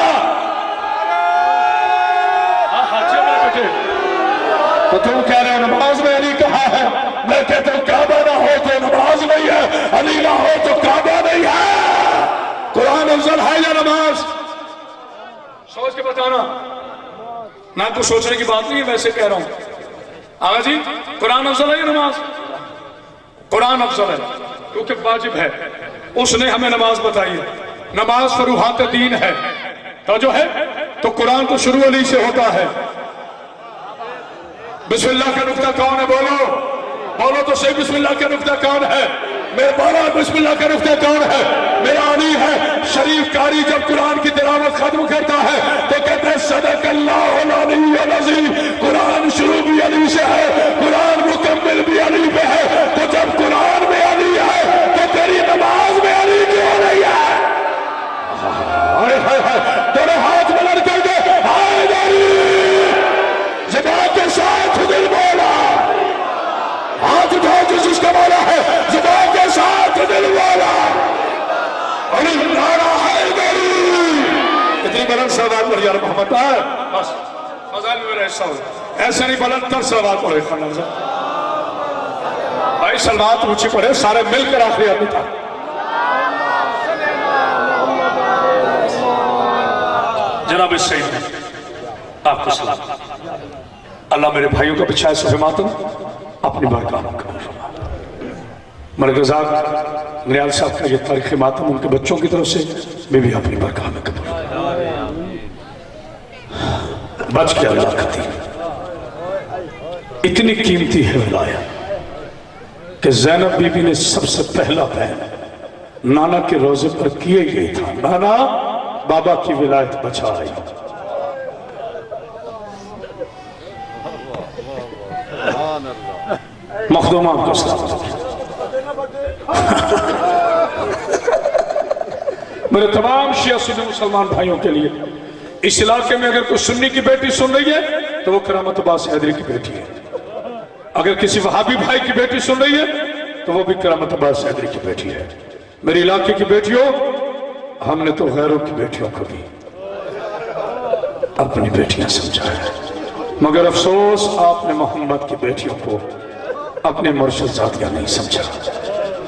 تو تم کہہ رہے ہو نماز میں علی کہا ہے، میں کہتا ہوں کعبہ نہ ہو تو نماز نہیں ہے، علی نہ ہو تو کعبہ نہیں ہے. قرآن افضل ہے یا نماز؟ سوچ کے بتانا. نہ تو سوچنے کی بات نہیں ہے، ویسے کہہ رہا ہوں. آگا جی، قرآن افضل ہے یا نماز؟ قرآن افضل ہے کیونکہ واجب ہے. اس نے ہمیں نماز بتائی ہے. نماز فروحات دین ہے. توجہ ہے تو قرآن تو شروع علی سے ہوتا ہے. بسم اللہ کا نقطہ کون ہے؟ بولو بولو تو صحیح. بسم اللہ کا نقطہ کون ہے؟ میرے بولا. بسم اللہ کا نقطہ کون ہے؟ میرا علی ہے. شریف قاری جب قرآن کی تلاوت ختم کرتا ہے تو کہتے ہیں صدق اللہ العلی العظیم. قرآن شروع بھی علی سے ہے، قرآن مکمل بھی علی پہ ہے. تو جب قرآن میں علی ہے تو تیری نماز میں علی کیوں نہیں ہے؟ تیرے ہاتھ بلند کر دے. زبان کے ساتھ دل بولا. ہاتھ اٹھاؤ جس کا مولا ہے، زبان کے ساتھ دل بولا. اور نعرہ حیدری. اتنی بلند سوال پر یار محمد ہے بس. فضائل میں میرا حصہ ہو ایسے نہیں بلند تر سوال پڑھے. خانہ صاحب بھائی سلوات اونچی پڑھے سارے مل کر آخری آدمی تھا. جناب سید آپ کو سلام. اللہ میرے بھائیوں کا بچھائے صفحہ ماتم اپنی بارگاہ میں قبول فرما. مرغزاد نریال صاحب کا یہ تاریخ ماتم ان کے بچوں کی طرف سے بھی اپنی بارگاہ میں قبول فرما. بچ کے اللہ کرتی اتنی قیمتی ہے ولایت کہ زینب بی بی نے سب سے پہلا بہن نانا کے روزے پر کیے گئے تھا. نانا بابا کی ولایت بچا آئی. مخدومان کو سلام. میرے تمام شیعہ سنی مسلمان بھائیوں کے لیے اس علاقے میں اگر کوئی سنی کی بیٹی سن رہی ہے تو وہ کرامت عباس حیدری کی بیٹی ہے. اگر کسی وہابی بھائی کی بیٹی سن رہی ہے تو وہ بھی کرامت عباس حیدری کی بیٹی ہے. میری علاقے کی بیٹیوں، ہم نے تو غیروں کی بیٹیوں کو بھی اپنی بیٹیاں سمجھا ہے، مگر افسوس آپ نے محمد کی بیٹیوں کو اپنے مرشد ذاتیہ نہیں سمجھا.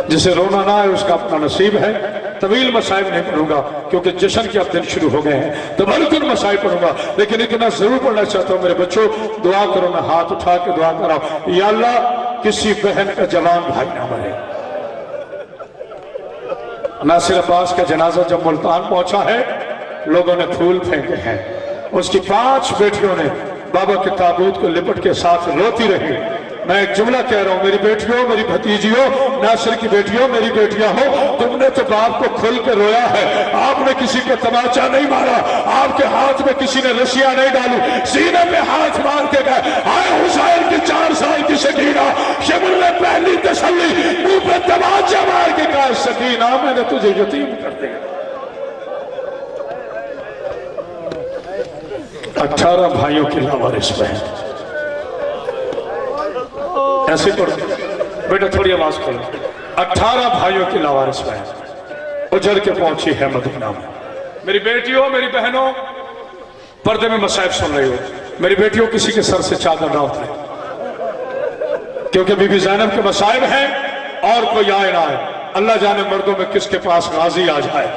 جسے رونا نہ ہے اس کا اپنا نصیب ہے. طویل مسائب نہیں پڑھوں گا کیونکہ جشن کے اب دن شروع ہو گئے ہیں تو بلکل مسائب پڑھوں گا، لیکن اتنا ضرور پڑھنا چاہتا ہوں میرے بچوں دعا کرو. میں ہاتھ اٹھا کے دعا کر رہا ہوں یا اللہ کسی بہن کا جوان بھائی نہ مرے، नासिर अब्बास का जनाजा जब मुल्तान पहुंचा है, लोगों ने फूल फेंके हैं। उसकी 5 बेटियों ने बाबा के ताबूत को लिपट के साथ रोती रही। मैं एक जुमला कह रहा हूं, मेरी बेटियों, मेरी भतीजियों, नासिर की बेटियों, मेरी बेटियां हो, तुमने तो बाप को खुल के रोया है। आपने किसी पे तमाचा नहीं मारा, आपके हाथ में किसी ने रस्सियां नहीं डाली, सीने पे हाथ मार के गए, हाय हुसैन की 4 साल की सकीना। शिमर ने पहली तसल्ली मुंह पे तमाचा मार के कहा, सकीना मैंने तुझे यतीम कर दिया। 18 भाइयों की लावारिस बहन। ऐसे पढ़ो बेटा, थोड़ी आवाज करो। 18 भाइयों की लावारिस बहन उजड़ के पहुंची है मदीना में। मेरी बेटियों, मेरी बहनों, पर्दे में मसाइब सुन रही हो, मेरी बेटियों, किसी के सर से चादर ना उतरे, क्योंकि बीबी ज़ैनब के मसाइब हैं और कोई आए ना आए। अल्लाह जाने मर्दों में किसके पास गाजी आ जाए,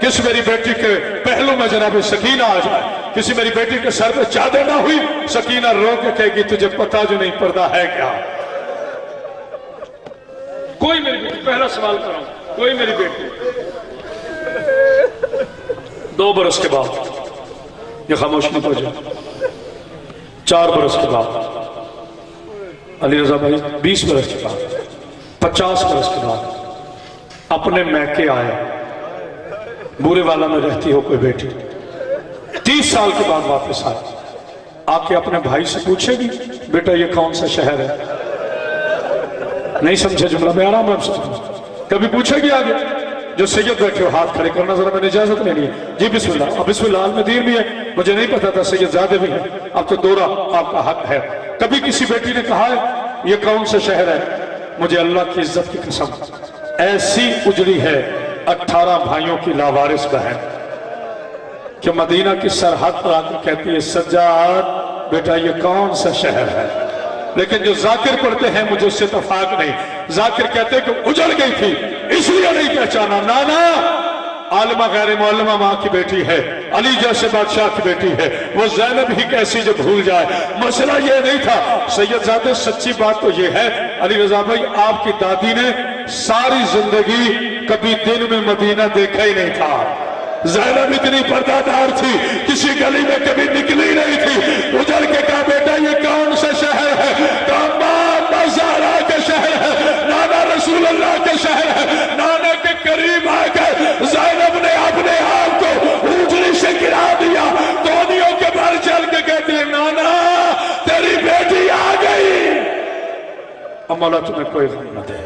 किस मेरी बेटी के पहलू में जनाब सकीना आ जाए, किसी मेरी बेटी के सर पे चादर ना हुई, सकीना रो के कहेगी तुझे पता जो नहीं पर्दा है क्या। कोई मेरी बेटी, पहला सवाल कर रहा हूं, कोई मेरी बेटी 2 बरस के बाद ये खामोश मत हो जाए, 4 बरस के बाद, अली रजा भाई 20 बरस के बाद, 50 बरस के बाद अपने मैके आए, बूरे वाला में रहती हो कोई बेटी, 30 साल के बाद वापस आए, आके अपने भाई से पूछेगी बेटा ये कौन सा शहर है। नहीं समझे जुमला, मैं आराम से कभी पूछेगी आगे, जो सैयद बैठे हो हाथ खड़े करना, जरा मैंने इजाजत लेनी है जी, बिस्मिल्लाह। अब बिस्मिल्लाह में दीर भी है, मुझे नहीं पता था सैयद ज़ादे भी है, अब तो दोहरा आपका हक है। कभी किसी बेटी ने कहा है ये कौन सा शहर है, मुझे अल्लाह की इज्जत की कसम ऐसी उजड़ी है 18 भाइयों की लावारिस बहन कि मदीना की सरहद पर आकर कहती है सज्जाद बेटा ये कौन सा शहर है। लेकिन जो जाकिर पढ़ते हैं मुझे उससे तफाक नहीं, जाकिर कहते हैं कि उजड़ गई थी इसलिए नहीं पहचाना। नाना आलिमा गैर मौलमा माँ की बेटी है, अली जैसे बादशाह की बेटी है, वो ज़ैनब ही कैसी जो भूल जाए। मसला ये नहीं था सैयदजादे, सच्ची बात तो ये है अली रजा भाई, आपकी दादी ने सारी जिंदगी कभी दिन में मदीना देखा ही नहीं था। ज़ैनब इतनी पर्दादार थी, किसी गली में कभी निकली नहीं थी। उजड़ के कहा बेटा ये कौन सा शहर है, ज़हरा के शहर है, नाना रसूल अल्लाह के शहर है। नाना के करीब आकर ज़ैनब ने अपने आप को ऊंचली से गिरा दिया, दोनियों के बाहर चल के कहती है नाना तेरी बेटी आ गई। अब मौला तुम्हें कोई गम न दे,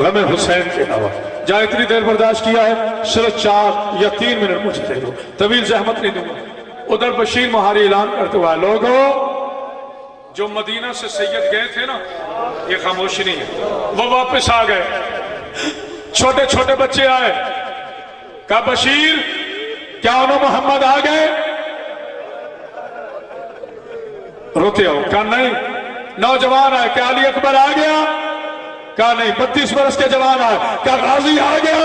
गम हुसैन के अलावा। जहाँ इतनी देर बर्दाश्त किया है सिर्फ 4 या 3 मिनट मुझे दे दो, तवील जहमत नहीं दूंगा। उधर बशीर मुहारी ऐलान करते हुआ लोगों जो मदीना से सैयद गए थे ना, ये खामोशी नहीं है, वो वापस आ गए। छोटे छोटे बच्चे आए, कहा बशीर क्या उन्होंने मोहम्मद आ गए, रोते हो, कहा नहीं। नौजवान आए, क्या अली अकबर आ गया, कहा नहीं। 32 वर्ष के जवान आए, क्या गाजी आ गया,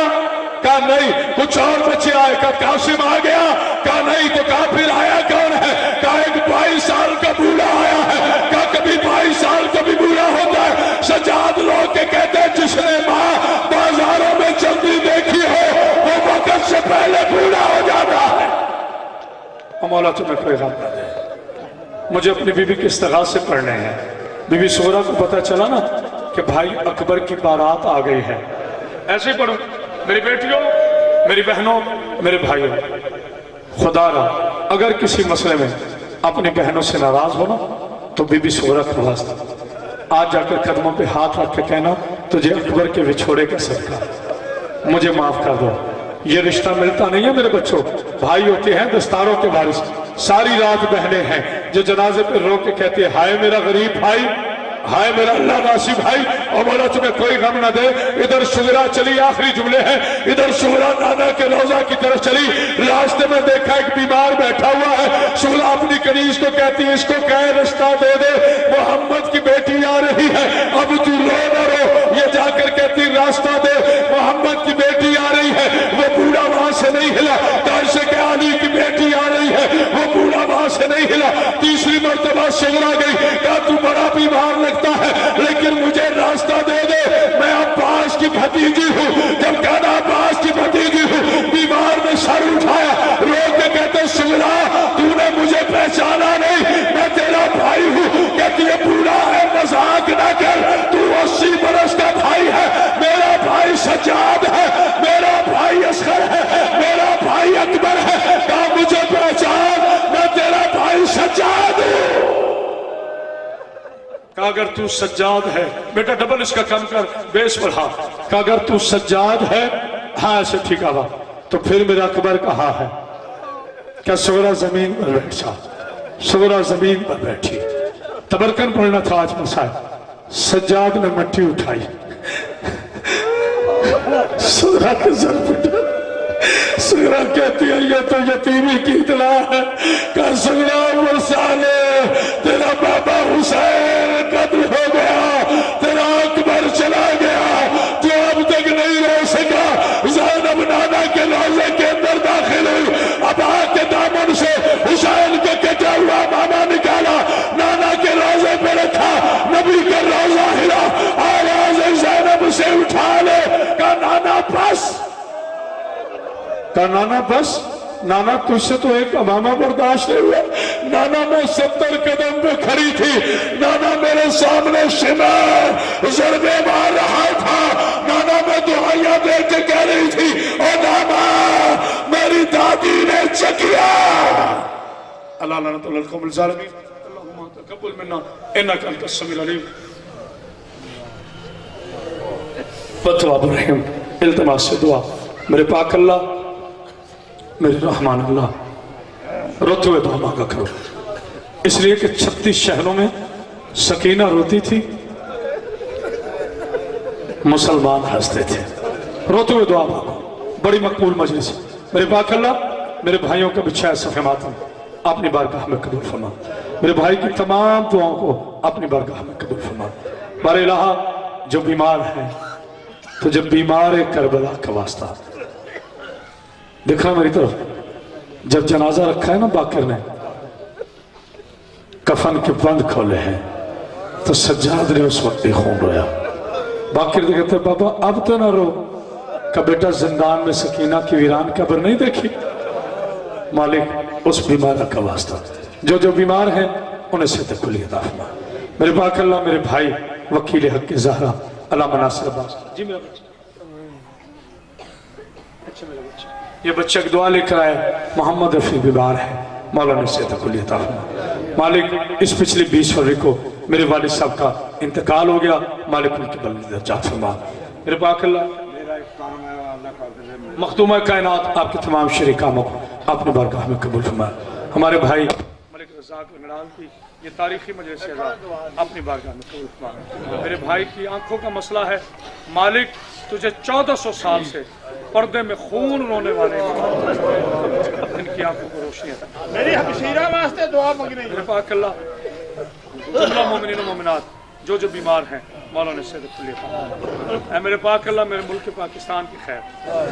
कहा नहीं। कुछ और बच्चे आए, कहा कासिम आ गया, कहा नहीं। तो कहा फिर आया कौन है, कहा एक 22 साल का बूढ़ा आया है, कहा कभी 22 साल का भी बूढ़ा होता है। सजाद लोग के कहते हैं जिसने माँ बाजारों में चलती देखी हो वो वक्त से पहले बूढ़ा हो जाता है। मौला तुम्हें कोई गम न दे, मुझे अपनी बीबी के इस्तिग़ाथ से पढ़ने हैं। बीबी सुगरा को पता चला ना कि भाई अकबर की बारात आ गई है, ऐसे ही पढ़ो। मेरी बेटियों, मेरी बहनों, मेरे भाइयों, खुदा रहा अगर किसी मसले में अपनी बहनों से नाराज हो ना तो बीबी सुगरा का वास्ता आज जाकर कदमों पे हाथ रख के कहना तुझे अकबर के विछोड़े का सदका मुझे माफ कर दो। ये रिश्ता मिलता नहीं है मेरे बच्चों, भाई होते हैं दस्तारों के वारिस। सारी रात बहनें हैं जो जनाजे पे रो के कहते हैं हाय मेरा गरीब भाई, हाय मेरा अल्लाह नासी भाई। और बोला तुम्हें कोई गम ना दे। इधर सुगरा चली, आखिरी जुमले हैं, इधर सुगरा नाना के रोजा की तरफ चली, रास्ते में देखा एक बीमार बैठा हुआ है। सुगरा अपनी कनीज को कहती है इसको कह रास्ता दे दे, मोहम्मद की बेटी आ रही है, अब तू रो न रो। ये जाकर कहती रास्ता दे, मोहम्मद की बेटी आ रही है। वो बूढ़ा वहां से नहीं हिला, कैसे के अली की बेटी आ रही है, वो बूढ़ा वहां से नहीं हिला। तीसरी मर्तबा सुगरा गई, कहा तू बड़ा बीमार लगता है लेकिन मुझे रास्ता दे दे, मैं अब 5 की भतीजी हूँ, जब कहना अब्बास की भतीजी हूँ, बीमार ने सर उठाया, रो के कहते सुगरा तूने मुझे पहचाना नहीं, मैं तेरा भाई हूँ। कहती है बूढ़ा है मजाक न कर, तू 80 बरस का भाई है, मेरा भाई सज्जाद है, मेरा भाई असगर है, मेरा भाई अकबर है, कहा मुझे पहचान, मैं तेरा भाई सज्जाद हूँ। कहा अगर तू सज्जाद है, बेटा डबल इसका कम कर, बेस बढ़ा। कहा अगर तू सज्जाद है, हाँ ऐसे ठीक आवा, तो फिर मेरा अकबर कहाँ है? क्या सुगरा जमीन पर बैठ जा, सुगरा जमीन पर बैठी, तबरकन पढ़ना था आज मसाए। सज्जाद ने मट्टी उठाई, सुगरा के सर पिटा। सुगरा कहती है ये तो यतीमी की इतला है। कहा सुगरा मुरसाले तेरा बाबा हुसैन कत्ल हो गया, तेरा अकबर चला गया, जो अब तक नहीं रह सका। ज़ैनब नाना के रोज़े के अंदर दाखिल हुई, अबा के दामन से हुसैन को कटा हुआ मामा निकाला, नाना के रोज़े पे रखा, नबी का रोज़ा हिला, आवाज़ ज़ैनब से उठा ले। कहा नाना बस, कहा नाना बस, नाना तुझसे तो एक अमामा बर्दाश्त नहीं हुआ। नाना मैं 70 कदम पे खड़ी थी, नाना मेरे सामने शिमा ज़रबे मार रहा था, नाना मैं दुआइयां दे के कह रही थी ओ नाना मेरी दादी ने चकिया। अल्लाह लानतुल कौम ज़ालिमीन, अल्लाहुम्मा तक़ब्बल मिन्ना इन्नका अंतस समीउल अलीम व तव्वाबुर रहीम। इल्तिमास से दुआ, मेरे पाक अल्लाह, मेरे रहमान अल्लाह, रोते हुए दुआ मांगा करो, इसलिए कि 36 शहरों में सकीना रोती थी, मुसलमान हंसते थे। रोते हुए दुआ मांगो, बड़ी मकबूल मजलिस। मेरे पाक अल्लाह, मेरे भाइयों का बिछाया सफ़े मातम अपनी बारगाह में कबूल फरमा, मेरे भाई की तमाम दुआओं को अपनी बारगाह में कबूल फरमा। बारे इलाहा जो बीमार है, तो जब बीमार है करबला का वास्ता देखा मेरी तरफ, जब जनाजा रखा है ना बाकर ने, कफन के बंद खोले हैं, तो सज्जाद ने उस वक्त ही खून रोया। बाकर ने कहते बाबा अब तो ना रो, का बेटा जिंदान में सकीना की वीरान कब्र नहीं देखी। मालिक उस बीमार का वास्ता, जो जो बीमार हैं उन्हें सेहत खुली अता फरमा। मेरे पाक अल्लाह, मेरे भाई वकील हक के ज़हरा अल्लामा नासिर अब्बास जी, मेरा बच्चा, अच्छा मेरा बच्चा, ये बच्चा की दुआ लेकर आया, मोहम्मद रफी बीमार है, मौला ने सेहत खुली अता फरमा। मालिक इस पिछली 20 फरवरी को मेरे वालिद साहब का इंतकाल हो गया, मालिक उनकी बुलंद दर्जात फरमा। मेरे पाक अल्लाह, मखदूम कायनात आपके तमाम शरीक कामों को अपनी बारगाह में कबूल फरमा। हमारे भाई मलिक रज़ाक लंगड़ाल की ये तारीखी मजलिस अपनी बारगाह में कबूल फरमा। मेरे भाई की आंखों का मसला है, मालिक तुझे 1400 साल से पर्दे में खून रोने वाले इनकी आंखों को रोशनी है।
मेरी हबशीरा वास्ते दुआ मांगनी।
मेरे पाक अल्लाह, जुमला मोमिनीन व मोमिनात जो जो बीमार हैं मौला ने सेहत खुली फरमा। मेरे पाक अल्लाह, मेरे मुल्क पाकिस्तान की खैर,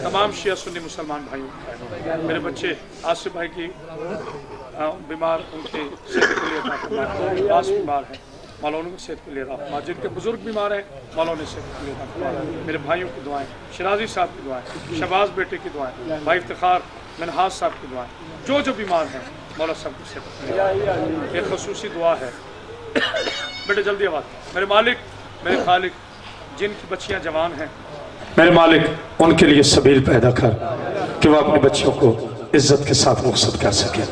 तमाम शिया सुन्नी मुसलमान भाइयों की खैर। मेरे बच्चे आसिफ भाई की बीमार, उनकी सेहत खुली अता फरमा। आस बीमार है, मौला उनको सेहत के लिए अता फरमा। जिनके बुजुर्ग बीमार हैं मौला ने सेहत के लिए अता फरमा। मेरे भाइयों की दुआएं, शिराजी साहब की दुआएं, शहबाज बेटे की दुआएं, भाई इफ्तिखार मिनहाज साहब की दुआएं, जो जो बीमार हैं मौला सबको सेहत के लिए। एक खसूसी दुआ है बेटे, जल्दी आवाज़। मेरे मालिक, मेरे खालिक, जिनकी बच्चियां जवान हैं, मेरे मालिक उनके लिए सबील पैदा कर कि वह अपने बच्चों को इज्जत के साथ रुखसत कर सके।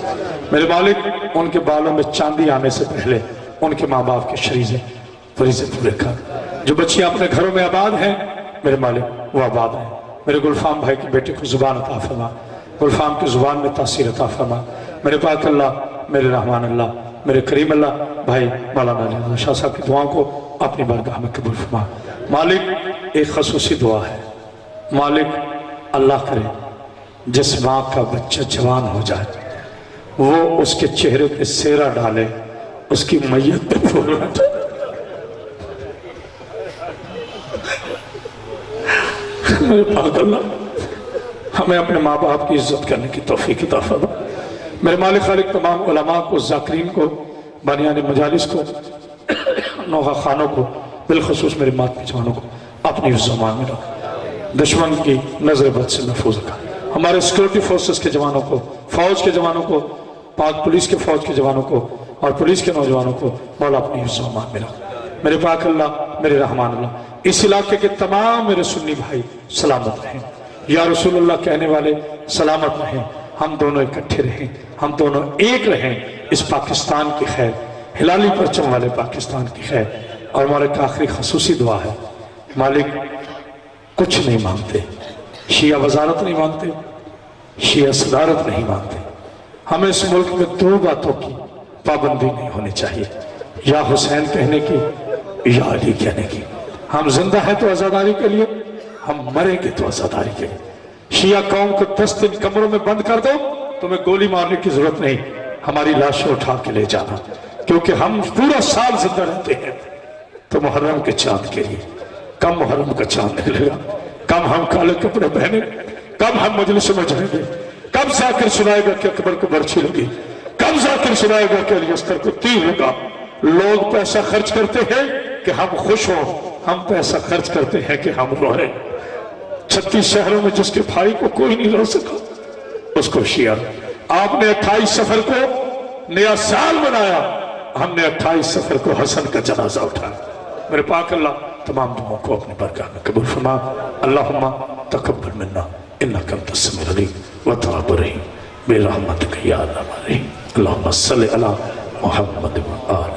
मेरे मालिक उनके बालों में चांदी आने से पहले उनके माँ बाप के फरीज़े पूरे कर। जो बच्चियां अपने घरों में आबाद हैं मेरे मालिक वो आबाद हैं। मेरे गुलफाम भाई के बेटे को जुबान अता फरमा, गुलफाम की जुबान में तासीर अता फरमा। मेरे पाक अल्लाह, मेरे रहमान अल्लाह, मेरे करीम अल्लाह, भाई मौलाना अली शाह साहब की दुआओं को अपनी बारगाह में कबूल फरमा। मालिक एक खसूसी दुआ है, मालिक अल्लाह करे जिस माँ का बच्चा जवान हो जाए वो उसके चेहरे पे सेरा डाले, उसकी मैयत पे फूल न डाले। मेरे पाक अल्लाह हमें अपने माँ बाप की इज्जत करने की तौफीक अता फरमा। मेरे मालिक खालिक तमाम उलमा को, ज़ाकिरीन को, बानियान मजालिस को, नौहा खानों को, बिलखसूस मेरे मात पिछवानों को अपनी ज़ुबान में रख, दुश्मन की नजर बद से महफूज रखा। हमारे सिक्योरिटी फोर्सेस के जवानों को, फौज के जवानों को, पाक पुलिस के फौज के जवानों को और पुलिस के नौजवानों को मौला अपनी ज़ुबान में रख। मेरे पाक अल्लाह, मेरे रहमान अल्लाह, इस इलाके के तमाम मेरे सुन्नी भाई सलामत रहें। या रसूलुल्लाह कहने वाले सलामत रहें। हम दोनों इकट्ठे रहें, हम दोनों एक रहें। इस पाकिस्तान की खैर, हिलाली परचम वाले पाकिस्तान की खैर। और हमारे का आखिरी खसूसी दुआ है, मालिक कुछ नहीं मांगते, शिया वजारत नहीं मांगते, शिया सदारत नहीं मांगते। हमें इस मुल्क में दो बातों की पाबंदी नहीं होनी चाहिए, या हुसैन कहने की या अली कहने की। हम जिंदा हैं तो आज़ादारी के लिए, हम मरेंगे तो आज़ादारी के लिए। शिया कौम को 10 दिन कमरों में बंद कर दो, तुम्हें गोली मारने की जरूरत नहीं, हमारी लाशें उठा के ले जाना, क्योंकि हम पूरा साल जिंदा रहते हैं। तो मुहर्रम के चांद के लिए कम मुहर्रम का चांद निकलेगा, कम हम काले कपड़े पहने, कम हम मजलिस में जाएंगे, कब जाकर सुनाएगा कि अकबर को बर्छी लगी, कब जाकर सुनाएगा कि अली अस्कर को तीर लगा। लोग पैसा खर्च करते हैं कि हम खुश हों, हम पैसा खर्च करते हैं कि हम रोए। 36 शहरों में जिसके भाई को कोई नहीं रो सका, उसको शिया। आपने 28 सफर को नया साल मनाया, हमने 28 सफर को हसन का जनाजा उठाया। मेरे पाक अल्लाह तमाम दुआओं को अपनी बरकत में कबूल फरमा। अल्लाहुम्मा तकब्बल मिन्ना इन्नका अंतस समीउल अलीम व तब रहीम बिरहमतिका या अरहमर राहिमीन। अल्लाहुम्मा सल्लि अला मुहम्मद व आलि